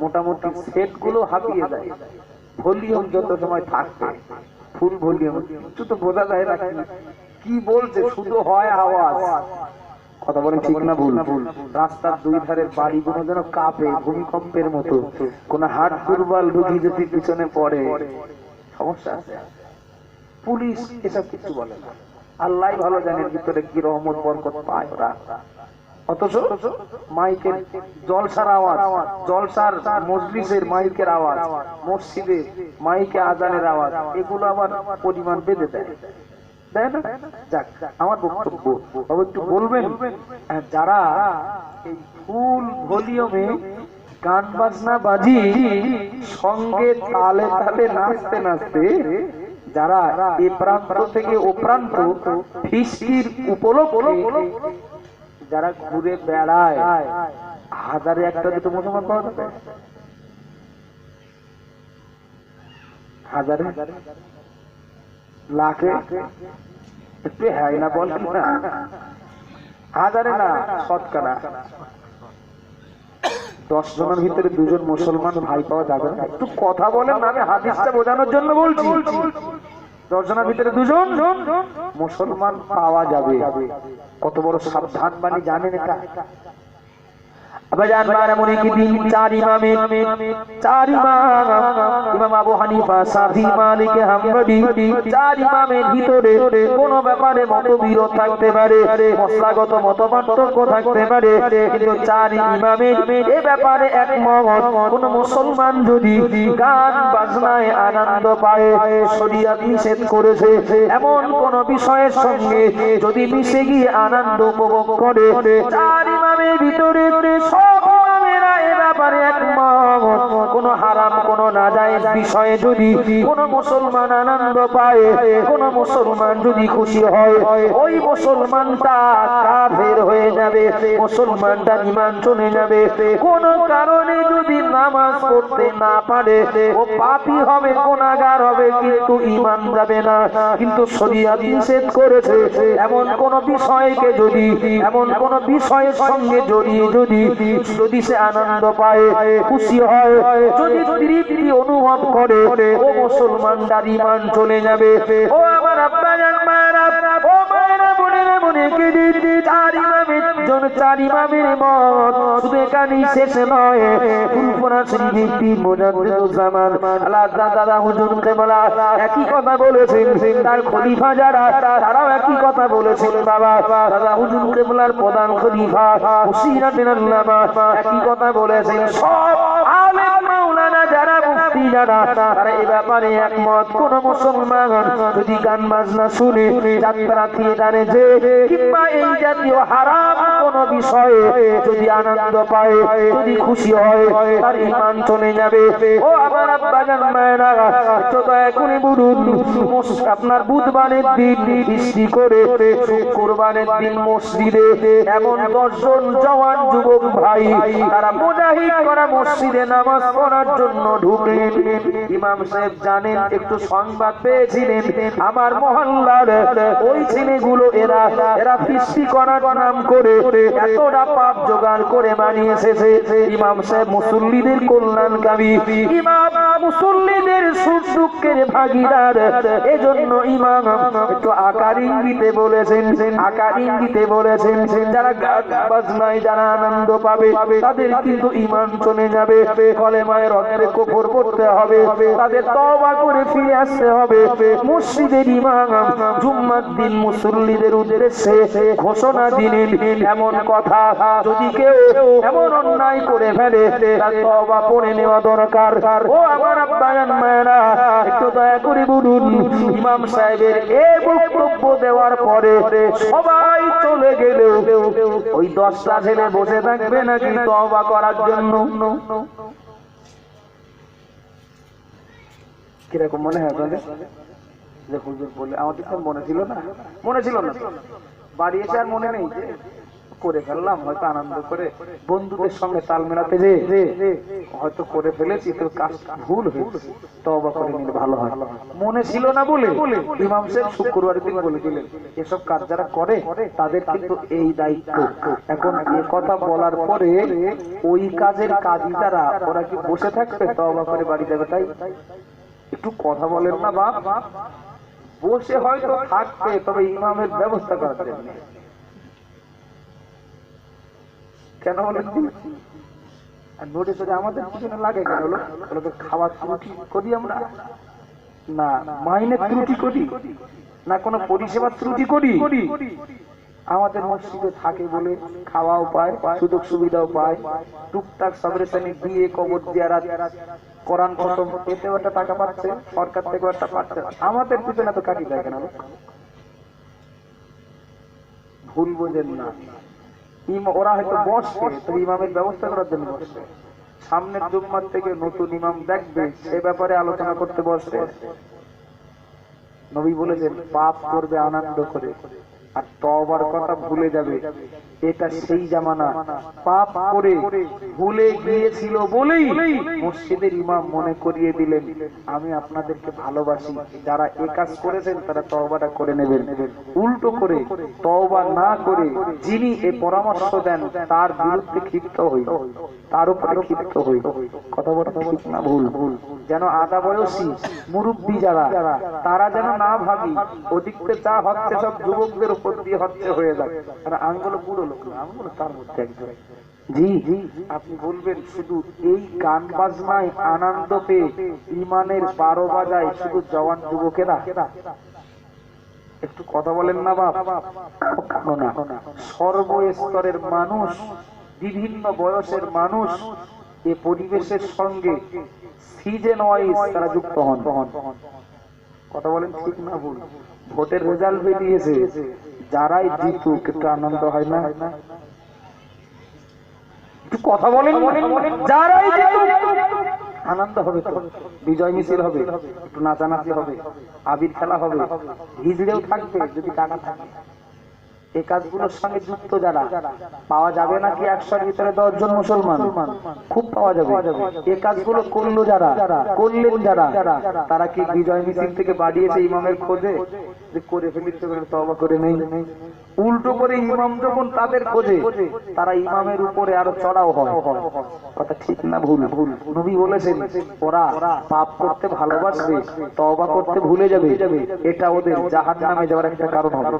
মোটামুটি সেট গুলো হাঁপিয়ে যায়। ভলিউম যত সময় থাকবে ফুল ভলিউম, কিছু তো বোঝা যায় না কি বলছে, শুধু হয় আওয়াজ। কথা বলেন ঠিক না ভুল? রাস্তার 2 ধারের বাড়িগুলো যেন কাঁপে ভূমিকম্পের মতো। কোন হাট দুর্বল রোগী যদি পিছনে পড়ে সমস্যা আছে। পুলিশ এসব কিছু বলে না, আল্লাহ ভালো জানেন ভিতরে কি রহমত বরকত পায় ওরা। অথচ মাইকের জলসার আওয়াজ, জলসার মজলিসের মাইকের আওয়াজ, মসজিদে মাইকে আজানের আওয়াজ, এগুলো আবার পরিমাণ বেঁধে দেয়, তাই না? যাক, আমার বক্তব্য একটু বলবেন, যারা এই ফুল ভলিউমে গান বাজনা বাজি সঙ্গে তালে তালে নাচতে নাচতে যারা এ প্রান্ত থেকে ও প্রান্ত ফিস্টির উপলক্ষে যারা ঘুরে বেড়ায়, হাজারে একটা দুটো মুসলমান পাওয়া যাবে, হাজারে লাখে একটু হ্যাঁ না বলেন না, হাজারে না শতকরা 10 জনের ভিতরে 2 জন মুসলমান ভাই পাওয়া যাবে না? একটু কথা বলেন না, আমি হাদিসটা বোঝানোর জন্য বলছি। 10 জনের ভিতরে 2 জন মুসলমান পাওয়া যাবে। কত বড় সাবধান বাণী জানেন এটা? আবাজান মারামুনি কি দিন চার ইমাম আবু হানিফা শাফি মালিক হাম্বলি চার ইমামের ভিতরে কোন ব্যাপারে মতবিরোধ থাকতে পারে, মশলাগত মতপার্থক্য থাকতে পারে, কিন্তু চার ইমামের এই ব্যাপারে একমত। কোন মুসলমান যদি গান বাজনায় আনন্দ পায়, শরীয়ত নিষেধ করেছে এমন কোন বিষয়ের সঙ্গে যদি মিশে গিয়ে আনন্দ উপভোগ করে, চার ইমামের ভিতরে সব ইমামেরা এ ব্যাপারে একমত। কোন হারাম কোন নাজায়েজ বিষয়ে যদি কোন মুসলমান আনন্দ পায়, কোন মুসলমান যদি খুশি হয়, ওই মুসলমানটা কাফের হয়ে যাবে, মুসলমানটা ঈমান চলে যাবে। কোন কারণে যদি নামাজ পড়তে না পারে, ও পাপী হবে, গুনাহগার হবে, কিন্তু ঈমান যাবে না। কিন্তু শরীয়ত নিষেধ করেছে এমন কোন বিষয়কে যদি এমন কোন বিষয়ের সঙ্গে জড়িয়ে যদি সে আনন্দ পায়, খুশি হয়, যদি তৃপ্তি অনুভব করে, ও মুসলমানটার ঈমান চলে যাবে। ও আমার আব্বাজান মায়েরা, ও মায়েরা, বোনেরা, বোনেকে চার ইমামের মত শুধু এখানেই শেষ নয়। ফুলপুরা শরীফের পীর মুজাদ্দিদুজ্জামান আল্লাহ দাদা হুজুর কেবলা একই কথা বলেছেন, তার খলিফা যারা তারাও একই কথা বলেছেন। বাবা দাদা হুজুর কেবলার প্রধান খলিফা হুসিনাতুল আল্লামা একই কথা বলেছেন। সব আলেম মাওলানা যারা মুফতি যারা তারা এই ব্যাপারে একমত। কোন মুসলমান যদি গান বাজনা শুনে, যাত্রা থিয়েটারে যে কিংবা এই জাতীয় হারাম কোন বিষয়ে যদি আনন্দ পায়, যদি খুশি হয়, তার ঈমান চলে যাবে। ও আমার আব্বাজান মায়েরা, একটু দয়া করে বলুন, আপনার বুধবারের দিন বৃষ্টি করে শুক্রবারের দিন মসজিদে এমন 10 জন জওয়ান যুবক ভাই তারা মুজাহিদ করা মসজিদে নামাজ পড়ার জন্য ঢুকলেন। ইমাম সাহেব জানেন, একটু সংবাদ পেয়েছিলেন আমার মহল্লার ওই ছেলেগুলো এরা বৃষ্টি করার নাম করে এতটা পাপ জোগাড় করে বানিয়ে এসেছে। ইমাম সাহেব মুসল্লিদের কল্যাণকামী, ইমাম মুসল্লিদের সুখ দুঃখের ভাগীদার। এজন্য ইমাম একটু আকার ইঙ্গিতে বলেছেন যারা গান বাজনায় যারা আনন্দ পাবে, তাদের কিন্তু ঈমান চলে যাবে, কলেমায়ে রদ্দে কুফর পড়তে হবে, তাদের তওবা করে ফিরে আসতে হবে। মসজিদের ইমাম জুম্মার দিন মুসল্লিদের উদ্দেশ্যে ঘোষণা দিলেন এমন কথা, যদি কেউ এমন অন্যায় করে ফেলে তার তওবা পড়ে নেওয়া দরকার। ও আমার আব্বাজান মায়েরা, একটু দয়া করে বলুন, ইমাম সাহেবের এই বক্তব্য দেওয়ার পরে সবাই চলে গেলেও ওই 10টা ছেলে বসে থাকবে নাকি তওবা করার জন্য? কিরকম মনে হয় আপনাদের? যে হুজুর বলে আমাদের তো মনে ছিল না বাড়ি এসে আর মনে নেই, করে ফেললাম হয়তো আনন্দ করে বন্ধুদের সঙ্গে তাল মেলাতে যে হয়তো করে ফেলেছি, তো কাজ ভুল হয়েছে, তওবা করে নিলে ভালো হয়। মনে ছিল না বলে ইমাম সাহেব শুক্রবার দিন বলে দিলেন, এসব কাজ যারা করে তাদের কিন্তু এই দায়িত্ব। এখন এই কথা বলার পরে ওই কাজের কাজী যারা, ওরা কি বসে থাকবে? তওবা করে বাড়ি যাবে। তাই একটু কথা বলেন না বাপ, বসে হয়তো থাকবে, তবে ইমামের ব্যবস্থা করার জন্য। কেন বলেন? আর নোটিশ আমাদের পিছনে লাগে কেন? লোকের খাওয়ার ত্রুটি করি আমরা না, মাইনের ত্রুটি করি না, কোনো পরিষেবার ত্রুটি করি? আমাদের মসজিদে থাকে বলে খাওয়াও পায়, সুযোগ সুবিধাও পায়, টুকটাক সাবরেশনে দিয়ে কবর জিয়ারাত, কোরআন খতম, এতেও একটা টাকা পাচ্ছে, সরকার থেকেও একটা পাচ্ছে। আমাদের পিছনে তো কাটি যায় কেন? ভুল বোঝেন না। ওরা হয়তো বসছে, তবে ইমামের ব্যবস্থা করার জন্য বসছে। সামনের জুম্মার থেকে নতুন ইমাম দেখবে, সে ব্যাপারে আলোচনা করতে বসছে। নবী বলেছেন, পাপ করবে আনন্দ করে আর তওবার কথা ভুলে যাবে। এটা সেই জামানা, পাপ করে ভুলে গিয়েছিল বলেই মসজিদের ইমাম মনে করিয়ে দিলেন, আমি আপনাদেরকে ভালোবাসি, যারা এই কাজ করেছেন তারা তওবাটা করে নেবেন। উল্টো করে তওবা না করে যিনি এই পরামর্শ দেন তার বিরুদ্ধে ক্ষিপ্ত হই, তার উপরে ক্ষিপ্ত হই। কথা বলা ঠিক না ভুল? যেন আদা বয়সী মুরব্বী যারা তারা যেন না ভাবি ওদিকতে যা হচ্ছে সব যুবকদের উপর দিয়ে হচ্ছে হয়ে যায়, কারণ আঙ্গুলো বুড়ো লোক না, আঙ্গুলো তার মধ্যে একজন। জি জি, আপনি বলবেন শুধু এই গান বাজনায় আনন্দ পেয়ে ইমানের 12 বাজায় শুধু জওয়ান যুবকেরা? একটু কথা বলেন না বাপ। না, সর্বস্তরের মানুষ, বিভিন্ন বয়সের মানুষ এ পরিবেশের সঙ্গে সিজন ওয়াইজ তারা যুক্ত হন। কথা বলেন ঠিক না ভুল? ভোটের রেজাল্ট বেরিয়েছে, যারাই জিতুক একটু আনন্দ হয় না? একটু কথা বলেন, যারাই জিতুক আনন্দ হবে তো, বিজয় মিছিল হবে, একটু নাচানাচি হবে, আবির খেলা হবে, হিজড়েও থাকবে যদি টাকা থাকে। এই কাজগুলোর সঙ্গে যুক্ত যারা পাওয়া যাবে নাকি 100-র ভিতরে 10 জন মুসলমান? খুব পাওয়া যাবে। এই কাজগুলো করলো যারা, করলেন যারা, তারা কি বিজয় মিছিল থেকে বাড়িয়েছে ইমামের খোঁজে যে করে ফেলিতে তওবা করে নেই? উল্টো করে ইমাম যখন তাদের খোঁজে তারা ইমামের উপরে আরো চড়াও হয়। কথা ঠিক না ভুল? নবী বলেছেন ওরা পাপ করতে ভালোবাসবে, তওবা করতে ভুলে যাবে, এটা ওদের জাহান্নামে যাওয়ার একটা কারণ হবে।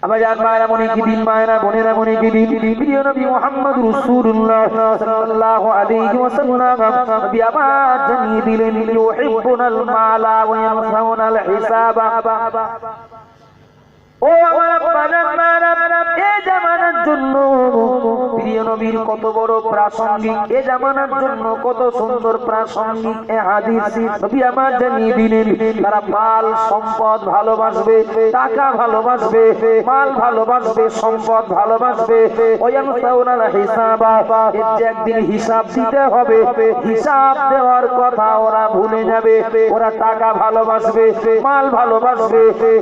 আমার জান মায়েরা মনে কি দিন, মায়েরা বোনেরা মনে কি দিন, প্রিয় নবী মুহাম্মদ রাসূলুল্লাহ সাল্লাল্লাহু আলাইহি ওয়াসাল্লাম নবী আবার জানিয়ে দিলেন ইউহিব্বুনাল মালা ওয়া ইয়ানসাউনাল হিসাবা। ও আমার বান্দারা, এই জামানার জন্য প্রিয় নবীর কত বড় প্রাসঙ্গিক, এই জামানার জন্য কত সুন্দর প্রাসঙ্গিক এই হাদিস নবী আমার জানিয়ে দিলেন। তারা মাল সম্পদ ভালোবাসবে, টাকা ভালোবাসবে, মাল ভালোবাসবে, সম্পদ ভালোবাসবে, ওয়ায়ানসাউনাল হিসাবা, এর যে একদিন হিসাব দিতে হবে, হিসাব দেওয়ার কথা ওরা ভুলে যাবে। ওরা টাকা ভালোবাসবে, মাল ভালোবাসবে,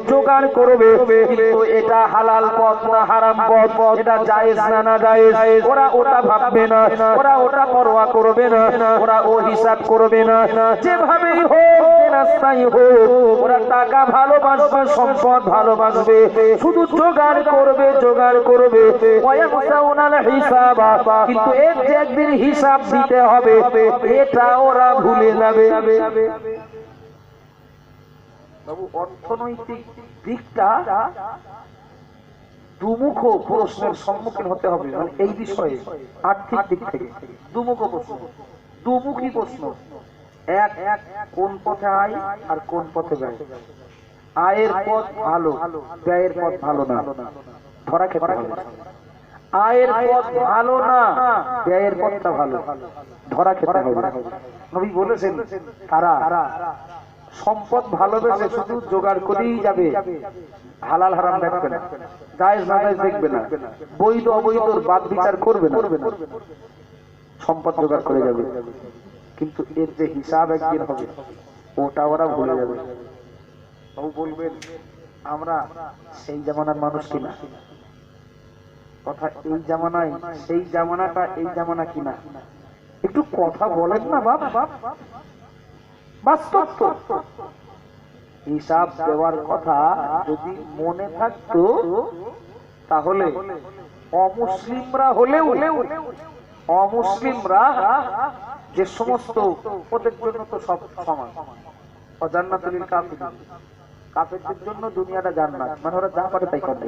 জোগাড় করবে, কিন্তু এটা হালাল পথ না হারাম পথ, এটা জায়েজ না না জায়েজ, ওরা ওটা ভাববে না, ওরা ওটা পরোয়া করবে না, ওরা ও হিসাব করবে না। যেভাবেই হোক, যে রাস্তায় হোক, ওরা টাকা ভালোবাসবে, সম্পদ ভালোবাসবে, শুধু জোগাড় করবে, জোগাড় করবে। ওয়ায়ানসাউনাল হিসাবা, কিন্তু এর যে একদিন হিসাব দিতে হবে এটা ওরা ভুলে যাবে। বাবু, অর্থনৈতিক দিকটা দুমুখ প্রশ্নের সম্মুখীন হতে হবে, মানে এই বিষয়ে আর্থিক দিক থেকে দুমুখ প্রশ্ন, দুমুখী প্রশ্ন। এক, কোন পথে আয় আর কোন পথে ব্যয়। আয়ের পথ ভালো, ব্যয়ের পথ ভালো না, ধরা খেতে হবে। আয়ের পথ ভালো না, ব্যয়ের পথটা ভালো, ধরা খেতে হবে। নবী বলেছেন তারা সম্পদ ভালোবেসে শুধু জোগাড় করেই যাবে, হালাল হারাম দেখবে না, জায়েজ না জায়েজ দেখবে না, বৈধ অবৈধর বাদ বিচার করবে না, সম্পদ জোগাড় করে যাবে, কিন্তু এর যে হিসাব একদিন হবে ওটা ওরা ভুলে যাবে। বাবু বলবেন আমরা সেই জামানার মানুষ কিনা? কথা এই জামানায় সেই জামানাটা এই জামানা কিনা? একটু কথা বলেন না বাপ। বাস্তব তো, হিসাব দেওয়ার কথা যদি মনে থাকতো তাহলে অমুসলিমরা হলেও, অমুসলিমরা যে সমস্ত, ওদের জন্য তো সব সমান, জান্নাতুল কাফির, কাফেরদের জন্য দুনিয়াটা জান্নাত, মানে ওরা যা পারে তাই করবে,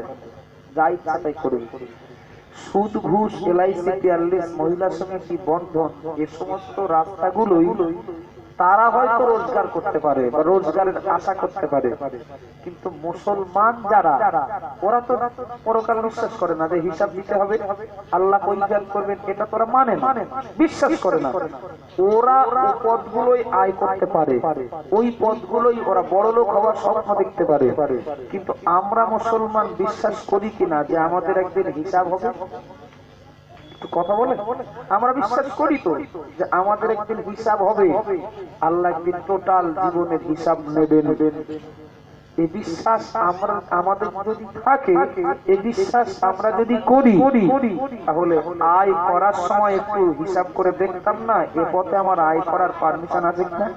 যা ইচ্ছা তাই করবে। সুদ, ঘুষ, এলআইসি, পিয়ারলেস, মহিলা সমিতি, বন্ধন, এ সমস্ত রাস্তাগুলোই তারা হয়তো রোজগার করতে পারে বা রোজগারের আশা করতে পারে, কিন্তু মুসলমান যারা, ওরা তো পরকাল বিশ্বাস করে না যে হিসাব দিতে হবে, আল্লাহ পরিচালনা করবেন, এটা তোরা মানে না, বিশ্বাস করে না। ওরা ওই পথগুলোই আয় করতে পারে, ওই পথগুলোই ওরা বড়লোক হওয়ার স্বপ্ন দেখতে পারে, কিন্তু আমরা মুসলমান বিশ্বাস করি কিনা যে আমাদের একদিন হিসাব হবে? কথা বলে আমরা বিশ্বাস করি তো যে আমাদের একদিন হিসাব হবে, আল্লাহ একদিন টোটাল জীবনের হিসাব নেবেন। এই বিশ্বাস আমরা, আমাদের যদি থাকে, এই বিশ্বাস আমরা যদি করি, তাহলে আয় করার সময় একটু হিসাব করে দেখতাম না এ পথে আমার আয় করার পারমিশন আছে কিনা?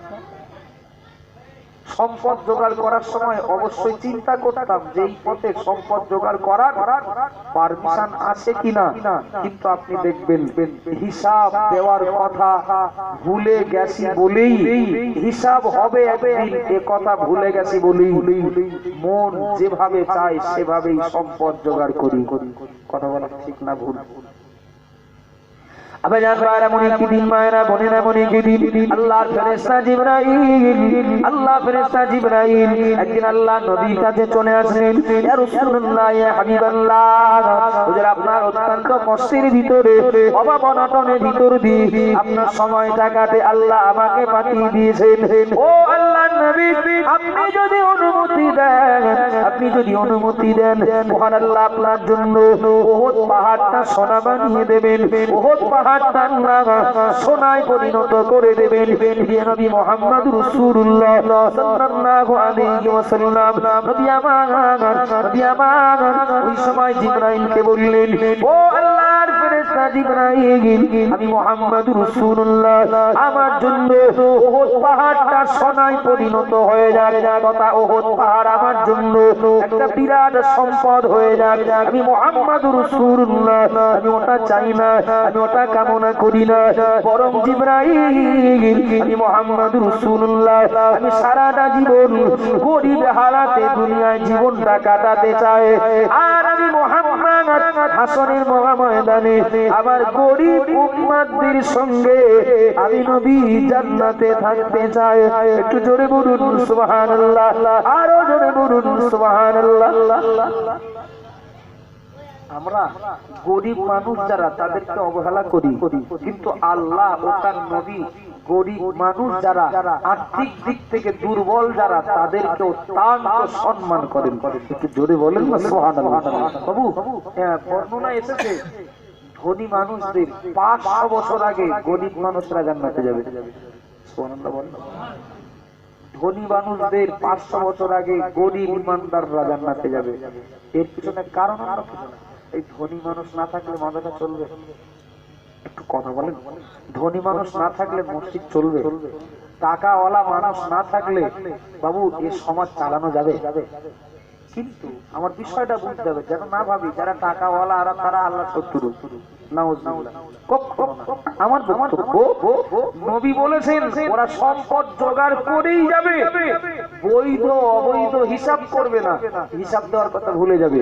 সম্পদ জোগাড় করার সময় অবশ্যই চিন্তা করতাম যে এই পথে সম্পদ জোগাড় করার পারমিশন আছে কিনা, কিন্তু আপনি দেখবেন হিসাব দেওয়ার কথা ভুলে গেছি বলেই, হিসাব হবে একদিন এ কথা ভুলে গেছি বলেই মন যেভাবে চায় সেভাবেই সম্পদ জোগাড় করি। কথা বলা ঠিক না ভুল? আল্লাহর ফেরেশতা জিবরাইল একদিন আল্লাহ নবীর কাছে চলে আসলেন। ইয়া রাসূলুল্লাহ, ইয়া হাবিবাল্লাহ, হুজুর আপনার অত্যন্ত কষ্টের ভিতরে, অভাব অনটনের ভিতর দিয়ে আপনার সময়টা কাটে আল্লাহ আমাকে পাঠিয়ে দিয়েছেন। ও আল্লাহর নবী, আপনি যদি অনুমতি দেন, আপনি যদি অনুমতি দেন, মহান আল্লাহ আপনার জন্য উহুদ পাহাড়টা সোনা বানিয়ে দেবেন, উহুদ পাহাড়টা সোনায় পরিণত করে দেবেন। নবী মুহাম্মদ রাসূলুল্লাহ সাল্লাল্লাহু আলাইহি ওয়াসাল্লাম নবী আমার ওই সময় জিবরাইলকে বললেন, ও আল্লাহর ফেরেশতা জিবরাইল, আমি মুহাম্মদ রাসূলুল্লাহ আমার জন্য উহুদ পাহাড়টা সোনায় পরিণত হয়ে যাক, তথা উহুদ পাহাড় আমার জন্য একটা বিরাট সম্পদ হয়ে যাক। আমি মুহাম্মদ রাসূলুল্লাহ আমি ওটা চাই না, আমি ওটা কামনা করি না, বরং জিবরাইল আমি মুহাম্মদ রাসূলুল্লাহ আমি সারাটা জীবন গরিব হালাতে দুনিয়ায় জীবনটা কাটাতে চাই। আর আমি মুহাম্মদ হাসরের ময়দানে আমার গরিব উম্মতদের সঙ্গে আমি নবী জান্নাতে থাকতে চাই। একটু জোরে বলুন সুবহানাল্লাহ, আরো জোরে বলুন সুবহানাল্লাহ। আমরা গরিব মানুষ যারা তাদেরকে অবহেলা করি, কিন্তু আল্লাহ ও তার নবী গরিব মানুষ যারা আর্থিক দিক থেকে দুর্বল যারা তাদেরকে অত্যন্ত সম্মান করেন। একটু জোরে বলেন না সুবহানাল্লাহ। বাবু বর্ণনা এসেছে ধনী মানুষদের 500 বছর আগে গরিব মানুষরা জান্নাতে যাবে। সুবহানাল্লাহ বলেন। ধনী মানুষদের 500 বছর আগে গরিব ইমানদাররা জান্নাতে যাবে। এর পিছনে কারণ আমরা এই ধনী মানুষ না থাকলে মাদ্রাসা চলবে? একটু কথা বলেন। ধনী মানুষ না থাকলে মসজিদ চলবে? টাকাওয়ালা মানুষ না থাকলে বাবু এই সমাজ চালানো যাবে? কিন্তু আমার বিষয়টা বুঝতে হবে, যেন না ভাবি যারা টাকাওয়ালা আর তারা আল্লাহ শত্রু। আমার নবী বলেছেন ওরা সম্পদ জোগাড় করেই যাবে, বৈধ অবৈধ হিসাব করবে না, হিসাব দেওয়ার কথা ভুলে যাবে।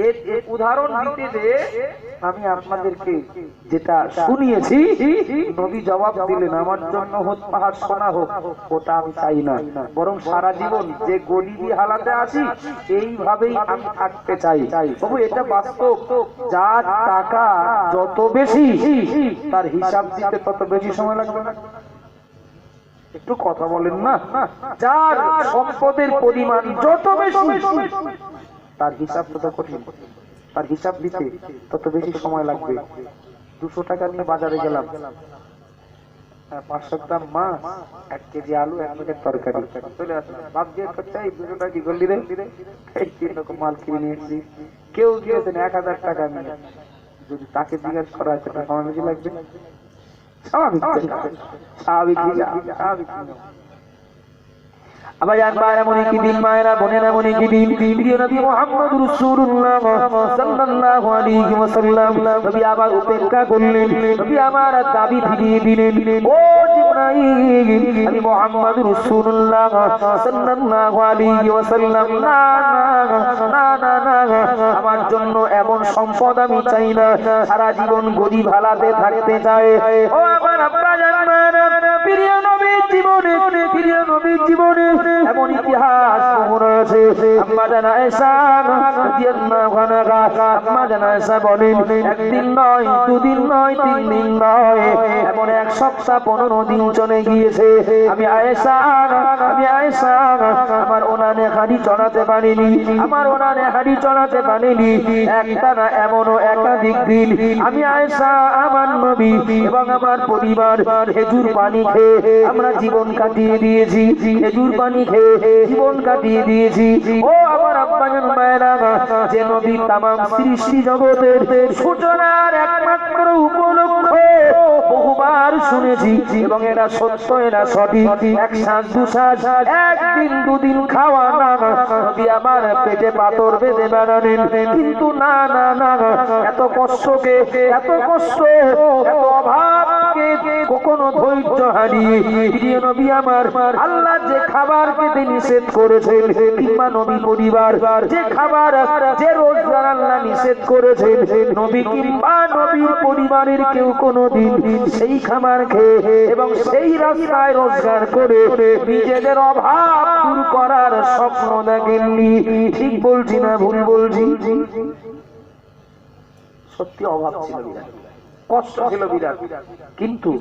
এর উদাহরণ দিতে যে আমি আপনাদেরকে যেটা শুনিয়েছি, নবী জবাব দিলেন আমার জন্য উহুদ পাহাড় সোনা হোক ওটা আমি চাই না, বরং সারা জীবন যে গরিবী হালাতে আছি এইভাবেই আমি থাকতে চাই। তবু এটা বাস্তব, যার টাকা যত বেশি তার হিসাব দিতে তত বেশি সময় লাগবে না। একটু কথা বলেন না। যার সম্পদের পরিমাণ যত বেশি তার হিসাব তত কঠিন, তার হিসাব দিতে তত বেশি সময় লাগবে। 200 টাকা নিয়ে বাজারে গেলাম, 500 গ্রাম মাছ, 1 কেজি আলু, 1 প্যাকেট তরকারি চলে আসলাম। বাপ দিয়ে করছে 200 টাকা কি করলি রে? এই 3 রকম মাল কিনে নিয়ে এসেছি। কেউ গিয়েছেন 1000 টাকা নিয়ে, যদি তাকে জিজ্ঞাসা করা হয় সেটা সময় বেশি লাগবে? স্বাভাবিক স্বাভাবিক স্বাভাবিক। আবাজান মায়েরা মনে কি দিন, মায়েরা বোনেরা মনে কি দিন, প্রিয় নবী মুহাম্মদ রাসূলুল্লাহ সাল্লাল্লাহু আলাইহি ওয়াসাল্লাম নবী আবার উপেক্ষা করলেন, নবী আমার দাবি ফিরিয়ে দিলেন। ও জিবরাইল, আমি মুহাম্মদ রাসূলুল্লাহ সাল্লাল্লাহু আলাইহি ওয়াসাল্লাম না না না না, আমার জন্য এমন সম্পদ আমি চাই না, সারা জীবন গরিব হালাতে থাকতে চাই। ও আমার আব্বাজান মায়েরা, প্রিয় নবীর জীবনে, প্রিয় নবীর জীবনে এমন ইতিহাস রয়েছে। আম্মা জান আয়েশা রাদিয়াল্লাহু আনহা, আম্মা জান আয়েশা বলেন একদিন নয়, দুদিন নয়, 3 দিন নয়, এমন 1 সপ্তাহ 15 দিন চলে গিয়েছে। আমি আয়েশা আমার ওনানে হাড়ি চড়াতে পারিনি, আমার ওনানে হাড়ি চড়াতে পারিনি। একটা না এমনও একাধিক দিন আমি আয়েশা, আমার নবী এবং আমার পরিবার খেজুর পানি খেয়ে আমরা জীবন কাটিয়ে দিয়েছি, খেজুর পানি খেয়ে জীবন কাটিয়ে দিয়েছি। ও আমার আব্বাজান মায়েরা, যে নবী তামাম সৃষ্টি জগতের সূচনার একমাত্র উপলক্ষ, বহুবার শুনেছি এবং এরা সত্য, এরা সঠিক। এক শ্বাস দু শ্বাস, একদিন দুদিন খাওয়া না, নবী আমার পেটে পাথর বেঁধে বেড়ালেন। কিন্তু না না না, এত কষ্টকে, এত কষ্ট, এত অভাবকে কখনো ধৈর্য হারিয়ে প্রিয় নবী আমার আল্লাহ যে খাবার খেতে নিষেধ করেছেন, কিংবা নবী পরিবার যে খাবার, যে রোজগার আল্লাহ নিষেধ করেছেন, নবী কিংবা নবীর পরিবারের কেউ কোনোদিন সেই খাবার খেয়ে এবং সেই রাস্তায় রোজগার করে নিজেদের অভাব দূর করার স্বপ্ন দেখেননি। ঠিক বলছি না ভুল বলছি? সত্যি অভাব ছিল বিরাট, কষ্ট ছিল বিরাট, কিন্তু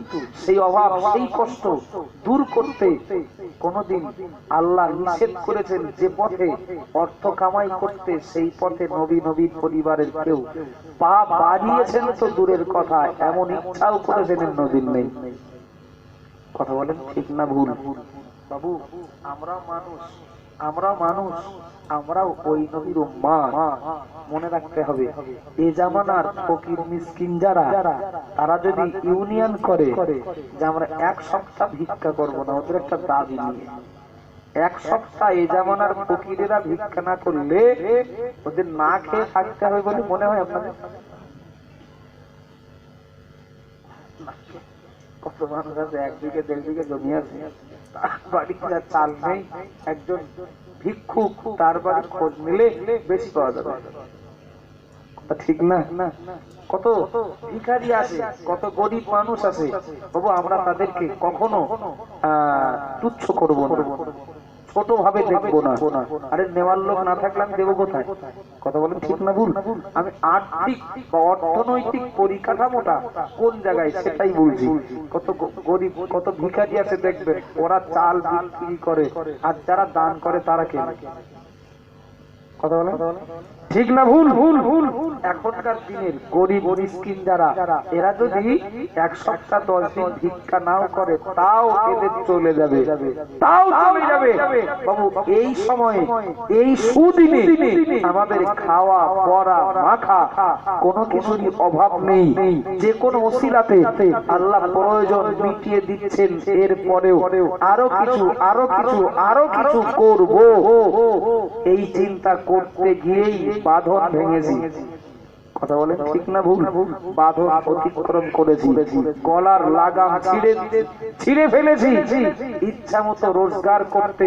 সেই অভাব, সেই কষ্ট দূর করতে কোনদিন আল্লাহ নিষেধ করেছেন যে পথে অর্থ কামাই করতে, সেই পথে নবী, নবীর পরিবারের কেউ পা বাড়িয়েছেন তো দূরের কথা, এমন ইচ্ছাও করেছেন নদীর নেই। কথা বলেন ঠিক না ভুল? বাবু, আমরা মানুষ, আমরা মানুষ, আমরাও ওই নবীর উম্মাহ। মনে রাখতে হবে, এই জামানার ফকির মিসকিন যারা, তারা যদি ইউনিয়ন করে যে আমরা এক সপ্তাহ ভিক্ষা করবো না, ওদের একটা দাবি নিয়ে এক সপ্তাহ এই জামানার ফকিরেরা ভিক্ষা না করলে ওদের না খেয়ে থাকতে হবে বলে মনে হয় আপনাদের? কত মানুষ আছে, 1 বিঘে 1.5 বিঘে জমি আছে, বাড়িতে চাল নেই, একজন ভিক্ষুক, তার বাড়ি খোঁজ নিলে বেশি পাওয়া যাবে। ঠিক না? কত ভিখারি আছে, কত গরিব মানুষ আছে, বাবু আমরা তাদেরকে কখনো তুচ্ছ করবো না, ছোট ভাবে দেখবো না। আরে নেওয়ার লোক না থাকলে আমি দেবো কোথায়? কথা বলেন ঠিক না ভুল? আমি আর্থিক বা অর্থনৈতিক পরিকাঠামোটা কোন জায়গায় সেটাই বলছি। কত গরিব, কত ভিখারি আছে দেখবেন, ওরা চাল বিক্রি করে, আর যারা দান করে তারা কেন? কথা বলেন ঠিক না ভুল? এখনকার দিনের গরিব মিসকিন যারা, এরা যদি 1 সপ্তাহ 10 দিন ভিক্ষা নাও করে, তাও এদের চলে যাবে, তাও চলে যাবে। বাবু এই সময়ে, এই সুদিনে আমাদের খাওয়া পরা মাখা কোনো কিছুরই অভাব নেই। যে কোনো ওসিলাতে আল্লাহ প্রয়োজন মিটিয়ে দিচ্ছেন, এরপরেও আরো কিছু, আরো কিছু, আরো কিছু করব, এই চিন্তা করতে গিয়েই বাঁধন ভেঙেছি। কথা বলেন ঠিক না ভুল? বাঁধন অতিক্রম করেছি, গলার লাগাম ছিঁড়ে ফেলেছি। ইচ্ছা মতো রোজগার করতে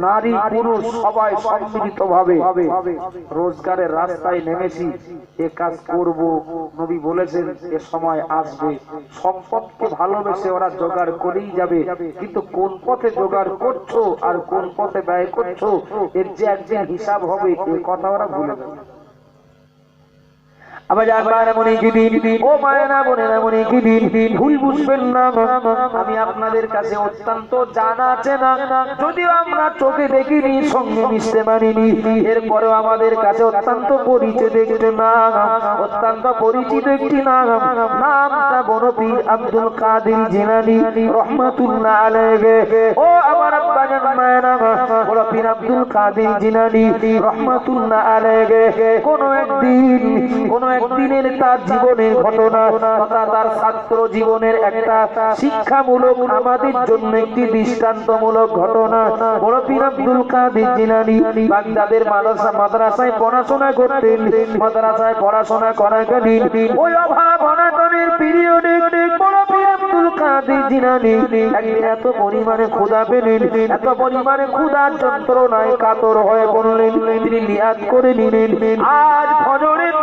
নারী পুরুষ সবাই সম্মিলিত ভাবে রোজগারের রাস্তায় নেমেছি। এ কাজ করব, নবী বলেছেন এ সময় আসবে। সম্পদকে ভালোবেসে ওরা জোগাড় করেই যাবে, কিন্তু কোন পথে জোগাড় করছো আর কোন পথে ব্যয় করছো, এর যে একদিন হিসাব হবে, এ কথা ওরা ভুলে যাবে। ভুল বুঝবেন না, আমি আপনাদের কাছে অত্যন্ত জানা চেনা, যদিও আমরা চোখে দেখিনি, সঙ্গে মিশতে পারিনি, এরপরেও আমাদের কাছে অত্যন্ত পরিচিত একটি নাম, অত্যন্ত পরিচিত একটি নাম, নামটা বনপীর আব্দুল কাদের জিলানী রহমাতুল্লাহ আলাইহি। ও আমার আব্বাজান মায়েরা, বনপীর আব্দুল কাদের জিলানী রহমাতুল্লাহ আলাইহি কোন একদিনের তার জীবনের ঘটনা তথা তার ছাত্র জীবনের একটা শিক্ষামূলক, আমাদের জন্য একটি দৃষ্টান্তমূলক ঘটনা। বড় পীর আব্দুল কাদের জিলানী বাগদাদের মাদ্রাসায় পড়াশোনা করতেন। মাদ্রাসায় পড়াশোনা করাকালীন ওই অভাব অনাটনের পিরিয়ডে বড় পীর আব্দুল কাদের জিলানী একদিন এত পরিমাণে ক্ষুধা পেলেন, এত পরিমাণে ক্ষুধার যন্ত্রণায় কাতর হয়ে পড়লেন। তিনি নিয়াত করে নিলেন, আজ ফজরের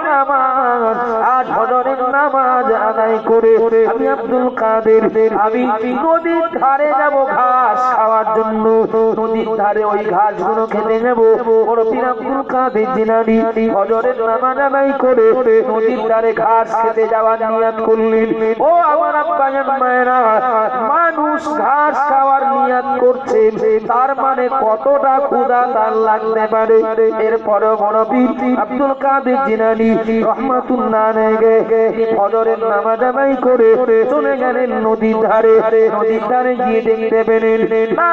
নামাজ আদায় করে আমি আব্দুল কাদের, আমি নদীর ধারে যাব ঘাস খাওয়ার জন্য, নদীর ধারে ওই ঘাসগুলো খেতে যাব। বড় পীর আব্দুল কাদের জিলানী ফজরের নামাজ আদায় করে নদীর ধারে ঘাস খেতে যাওয়ার নিয়াত করলেন। ও আমার আব্বাজান মায়েরা, মানুষ ঘাস খাওয়ার নিয়াত করছে, তার মানে কতটা ক্ষুধা তার লাগতে পারে। এরপরে বড় পীর আব্দুল কাদের জিলানী রহমাতুল্লাহ আলাইহি ফজরের নামাজ আদায় করে চলে গেলেন নদীর ধারে। নদীর ধারে গিয়ে দেখতে পেলেন না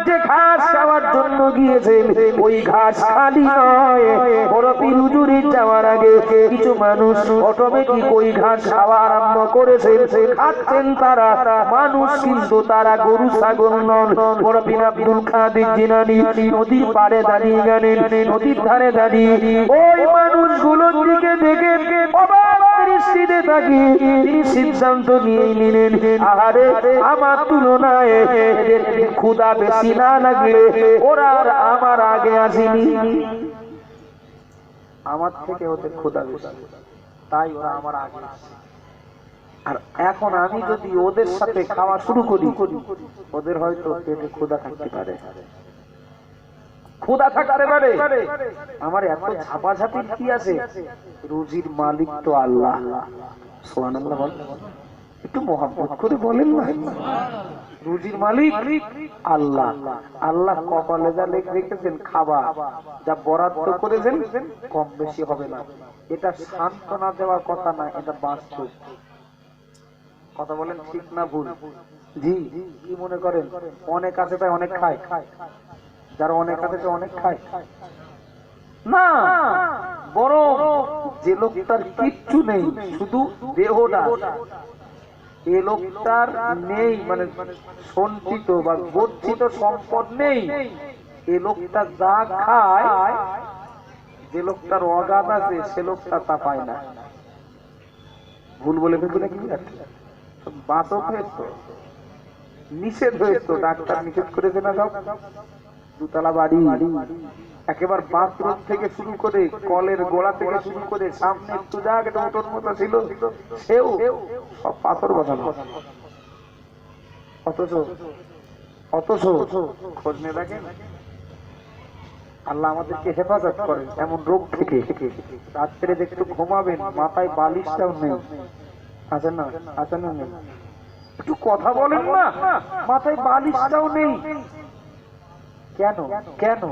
যে ঘাস খাওয়ার জন্য গিয়েছেন ওই ঘাস খালি নয়, বড় পীর হুজুরের যাওয়ার আগে কিছু মানুষ অটোমেটিক ওই ঘাস খাওয়া আরম্ভ করেছেন, খাচ্ছেন তারা মানুষ, কিন্তু তারা গরু ছাগল নন। বড় পীর আব্দুল কাদের জিলানী নদীর পাড়ে দাঁড়িয়ে গেলেন, নদীর ধারে দাঁড়িয়ে ওই মানুষগুলোর দিকে দেখে অবাক দৃষ্টিতে তাকিয়ে তিনি সিদ্ধান্ত নিয়ে নিলেন, আহারে আমার তুলনায় এদের ক্ষুধা বেশি না লাগলে ওরা আর আমার আগে আসেনি, আমার থেকে ওদের ক্ষুধা বেশি, তাই ওরা আমার আগে আসে। আর এখন আমি যদি ওদের সাথে খাওয়া শুরু করি, ওদের হয়তো পেটে ক্ষুধা থাকতে পারে, ক্ষুধা থাকতে পারে। আমার এত ঝাপাঝাপির কি আছে? রুজির মালিক তো আল্লাহ। সুবহানাল্লাহ বল, একটু মহব্বত করে বলেন না। রুজির মালিক আল্লাহ। আল্লাহ কপালে যা রেখেছেন খাবা, যা বরাদ্দ করেছেন কম বেশি হবে না। এটা সান্ত্বনা দেওয়ার কথা না, এটা বাস্তব কথা। বলেন ঠিক না ভুল? জি, কি মনে করেন? অনেক আছে তাই অনেক খায়? যারা অনেক আছে সে অনেক খায় না, বড় যে লোকটার কিচ্ছু নেই, শুধু দেহটা, এ লোকটার নেই মানে সঞ্চিত বা গচ্ছিত সম্পদ নেই, এ লোকটা যা খায়, যে লোকটার অগাধ আছে সে লোকটা তা পায় না। ভুল বলে ফেলবে নাকি? বাসক হয়েছে, নিষেধ হয়েছে, ডাক্তার নিষেধ করেছে না সব। দুতলা বাড়ি, একেবারে বাথরুম থেকে শুরু করে কলের গোড়া থেকে শুরু করে সামনে একটু জায়গা ওটার মতো ছিল, সেও সব পাথর বসানো। অথচ খোঁজ নিয়ে দেখেন, আল্লাহ আমাদেরকে হেফাজত করেন এমন রোগ থেকে। রাত্রে একটু ঘুমাবেন, মাথায় বালিশটাও নেই, আছে না? আছে না? নেই? একটু কথা বলেন না, মাথায় বালিশটাও নেই। কেন? কেন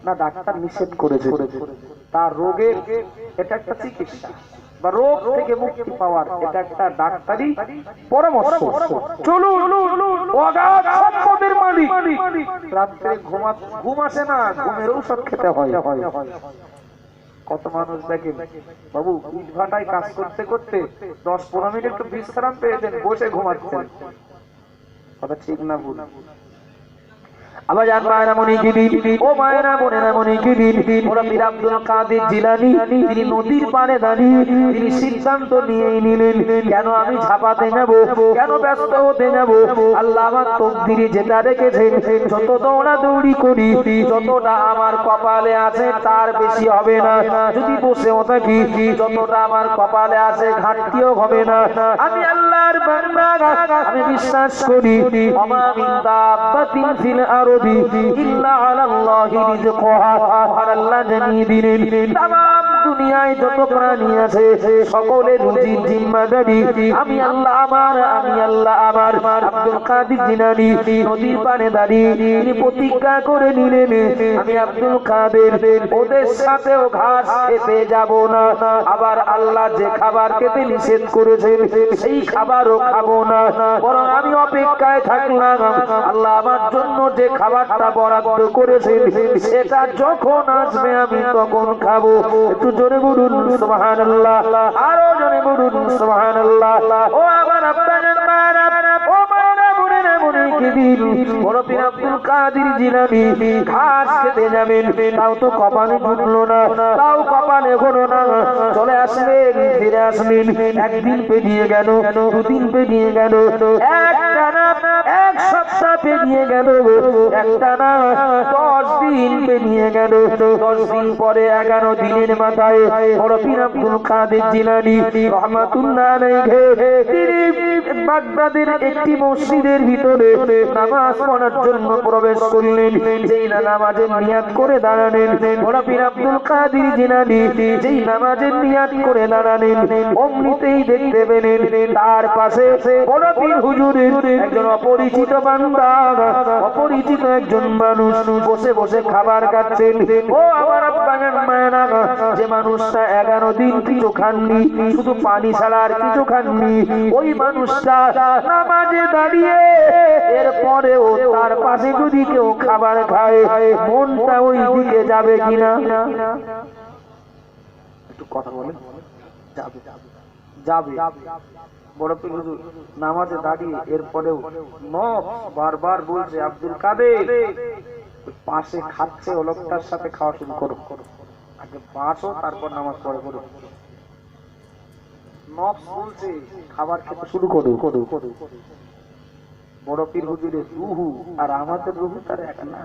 না ডাক্তার নিষেধ করেছে। তার রোগের এটা একটা চিকিৎসা, বা রোগ থেকে মুক্তি পাওয়ার এটা একটা ডাক্তারি পরামর্শ। চলুন, অগাধ সম্পদের মালিক রাত্রে ঘুম আসে না, ঘুমের ঔষধ খেতে হয়। কত মানুষ দেখেন বাবু ইট ভাটায় কাজ করতে করতে 10-15 মিনিট একটু বিশ্রাম পেয়েছেন, বসে ঘুমাচ্ছেন। কথা ঠিক না ভুল? আবার জান মায়েরা মনে কি দিন, ও মায়েরা বোনেরা মনে কি দিন, ওরা পীর আব্দুল কাদের জিলানী তিনি নদীর পাড়ে দাঁড়িয়ে তিনি সিদ্ধান্ত নিয়ে নিলেন, কেন আমি ঝাপাতে নেব, কেন ব্যস্ত হতে নেব? আল্লাহ আমার তকদিরে যেটা রেখেছেন, যত দৌড়াদৌড়ি করি, যতটা আমার কপালে আছে তার বেশি হবে না। যদি বসেও থাকি, যতটা আমার কপালে আছে ঘাটতিও হবে না। আমি আল্লাহর বান্দা, আমি বিশ্বাস করি আমা মিন দাব্বাতিন ফিল আরদি ইল্লা আলাল্লাহি রিজকুহা। আল্লাহ জানিয়ে দিলেন তামাম দুনিয়ায় যত প্রাণী আছে সকলের রুজির জিম্মাদারি আমি আল্লাহ আমার, আমি আল্লাহ আমার। আব্দুল কাদের জিলানী নদীর পাড়ে দাঁড়িয়ে তিনি প্রতিজ্ঞা করে নিলেন, আমি আব্দুল কাদের ওদের সাথেও ঘাস খেতে যাব না। আবার আল্লাহ যে খাবার খেতে নিষেধ করেছেন সেই খাবারও খাবো না, বরং আমি অপেক্ষায় থাকলাম আল্লাহ আমার জন্য যে খাবারটা বরাদ্দ করেছেন সেটা যখন আসবে আমি তখন খাবো। একটু জোরে বলুন সুবহানাল্লাহ, আরো জোরে বলুন সুবহানাল্লাহ। ও আমার আপনাদের মায়েরা, ও মায়েরা বোনেরা মনে কি দিন, বড় পীর আব্দুল কাদের জিলানী ঘাস খেতে যাবেন, তাও তো কপালে জুটলো না, তাও কপালে হলো না। চলে আসলেন, ফিরে আসলেন, একদিন পেরিয়ে গেল, দুদিন পেরিয়ে গেল, এক সপ্তাহ পেরিয়ে গেল, একটা না 10 দিন পেরিয়ে গেল। 10 দিন পরে 11 দিনের মাথায় বড় পীর আব্দুল কাদের জিলানী রাহমাতুল্লাহ আলাইহি তিনি বাগদাদের একটি মসজিদের ভিতরে নামাজ পড়ার জন্য প্রবেশ করলেন। যেই নামাজের নিয়াত করে দাঁড়ালেন বড় পীর আব্দুল কাদের জিলানী, যেই নামাজের নিয়াত করে দাঁড়ালেন অমনিতেই দেখতে পেলেন তার পাশে বড় পীর হুজুরের একজন অপরিচিত বান্দা বান্দা, অপরিচিত একজন মানুষ বসে বসে খাবার খাচ্ছেন। ও আমার আব্বাজান মায়েরা, যে মানুষটা 11 দিন কিছু খাননি, শুধু পানি ছাড়া আর কিছু খাননি, ওই মানুষটা নামাজে দাঁড়িয়ে এরপরেও তার পাশে যদি কেউ খাবার খায়, মনটা ওই দিকে যাবে কিনা? একটু কথা বলেন। যাবে যাবে। বড় পীর হুজুর নামাজে দাঁড়িয়ে এরপরেও নফস বারবার বলছে, আব্দুল কাদের পাশে খাচ্ছে ও লোকটার সাথে খাওয়া শুরু করো, আগে বাঁচো তারপর নামাজ পড়ে করো। নফস বলছে খাবার খেতে শুরু করো। বড় পীর হুজুরের রুহু আর আমাদের রুহু তার এক না।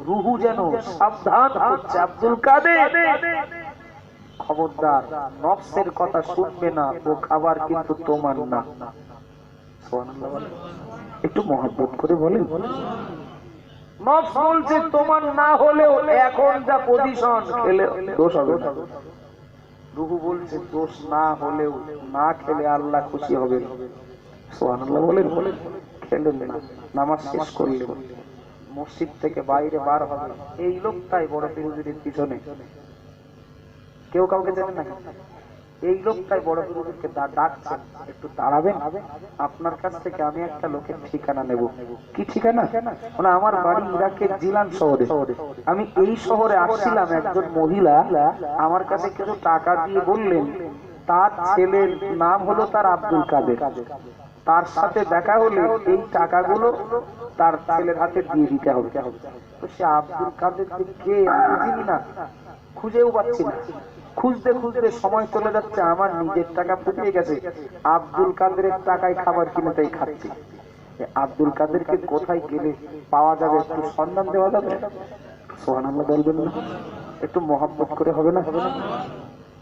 রুহু যেন সাবধান হচ্ছে, আব্দুল কাদের খবরদার, নফসের কথা শুনবে না, ও খাবার কিন্তু তোমার না। সুবহানাল্লাহ বলেন, একটু মহব্বত করে বলেন। নফস বলছে তোমার না হলেও এখন যা পজিশন, খেলে দোষ হবে না। রুহু বলছে দোষ না হলেও না খেলে আল্লাহ খুশি হবে। সুবহানাল্লাহ বলেন। খেলেন না, নামাজ শেষ করলেন, মসজিদ থেকে বাইরে বার হবে, এই লোকটাই বড় পীর হুজুরের পিছনে। কেউ কাউকে জানেন না, এই লোকটাই বড় পীর হুজুরকে ডাকছেন, একটু দাঁড়াবেন, আপনার কাছ থেকে আমি একটা লোকের ঠিকানা নেব। কি ঠিকানা? মানে আমার বাড়ি ইরাকের জিলান শহরে, আমি এই শহরে আসছিলাম, একজন মহিলা আমার কাছে কিছু টাকা দিয়ে বললেন তার ছেলের নাম হলো তার আব্দুল কাদের, তার সাথে দেখা হলে এই টাকাগুলো তার ছেলের হাতে দিয়ে দিতে হবে। তো সে আব্দুল কাদের কে আমি চিনি না, খুঁজেও পাচ্ছি না, খুঁজতে খুঁজতে সময় চলে যাচ্ছে, আমার নিজের টাকা ফুরিয়ে গেছে, আব্দুল কাদেরের টাকায় খাবার কিনে তাই খাচ্ছি। আব্দুল কাদেরকে কোথায় গেলে পাওয়া যাবে, একটু সন্ধান দেওয়া যাবে? সুবহানাল্লাহ বলবেন না? একটু মহব্বত করে হবে না?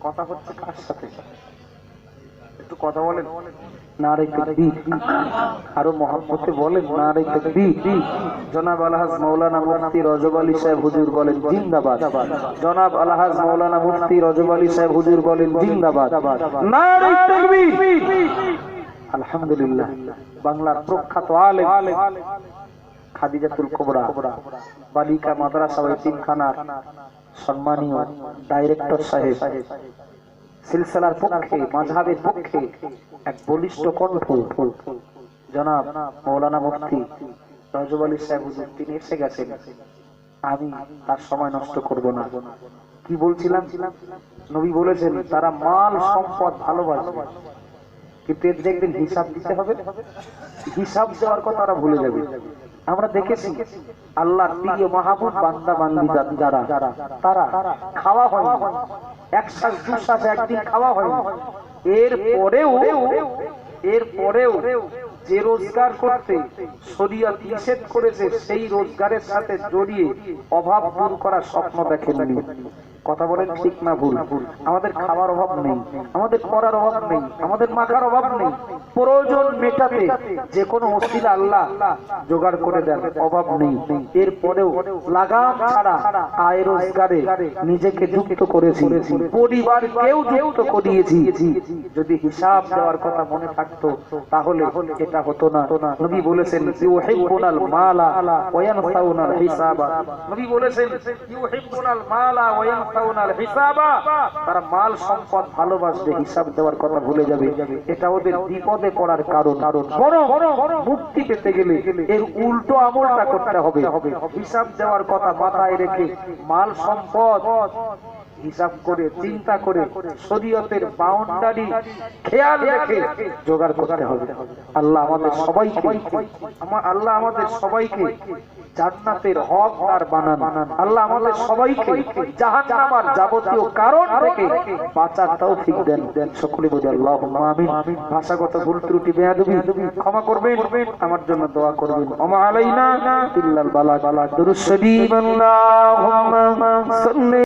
কথা হচ্ছে কার সাথে? একটু কথা বলেন। নারে তাকবীর, আরো মহব্বতে বলেন নারে তাকবীর। জনাব আলহাজ মাওলানা মুফতি রজব আলী সাহেব হুজুর বলেন জিন্দাবাদ। জনাব আলহাজ মাওলানা মুফতি রজব আলী সাহেব হুজুর বলেন জিন্দাবাদ। নারে তাকবীর। আলহামদুলিল্লাহ, বাংলার প্রখ্যাত আলেম খাদিজাতুল কুবরা বালিকা মাদ্রাসা ও এতিমখানার সম্মানীয় ডাইরেক্টর সাহেব, সিলসিলার পক্ষে, মাযহাবের পক্ষে এক বলিষ্ঠ কণ্ঠ জনাব মাওলানা মুফতি রজব আলী সাহেব হুজুর, তিনি এসে গেছেন। আমি তার সময় নষ্ট করব না। কি বলছিলাম? নবী বলেছেন তারা মাল সম্পদ ভালোবাসবে, কিন্তু এর যে একদিন হিসাব দিতে হবে, হিসাব দেওয়ার কথা তারা ভুলে যাবে। আমরা দেখেছি আল্লাহর প্রিয় মাহবুব বান্দা বান্দি যারা, তারা খাওয়া হয় একসাথ দুঃশ্বাস একদিন খাওয়া হয়, এরপরেও যে রোজগার করতে শরীয়ত নিষেধ করেছে সেই রোজগারের সাথে জড়িয়ে অভাব দূর করার স্বপ্ন দেখেননি। কথা বলেন ঠিক না ভুল? আমাদের খাবার অভাব নেই, আমাদের পড়ার অভাব নেই, আমাদের মাখার অভাব নেই, প্রয়োজন মেটাতে যে কোনো ওসিলা আল্লাহ জোগাড় করে দেন, অভাব নেই। এরপরেও লাগাম ছাড়া আয় রোজগারে নিজেকে যুক্ত করেছি, পরিবারকেও যুক্ত করিয়েছি। যদি হিসাব দেওয়ার কথা মনে থাকতো তাহলে এটা হতো না। নবী বলেছেন ইউহিব্বুনাল মালা ওয়া ইয়ানসাউনাল হিসাবা। নবী বলেছেন ইউহিব্বুনাল মালা ওয়া ইয়ানসাউনাল হিসাবা। তারা মাল সম্পদ ভালোবাসবে, হিসাব দেওয়ার কথা ভুলে যাবে। এটা ওদের বিপদে পড়ার কারণ। বড় মুক্তি পেতে গেলে এর উল্টো আমলটা করতে হবে। হিসাব দেওয়ার কথা মাথায় রেখে মাল সম্পদ হিসাব করে চিন্তা করে শরীয়তের বাউন্ডারি খেয়াল রেখে জোগাড় করতে হবে। আল্লাহ আমাদের সবাইকে জান্নাতের হকদার বানান। আল্লাহ আমাদের সবাইকে জাহান্নামের যাবতীয় কারণ থেকে বাঁচার তৌফিক দেন। সকলে বলি আল্লাহুম্মা আমিন। ভাষাগত ভুল ত্রুটি বেয়াদবি ক্ষমা করবেন, আমার জন্য দোয়া করবেন। ওমা আলাইনা ইল্লাল বালাগ। দুরূদ শরীফ। আল্লাহুম্মা সাল্লি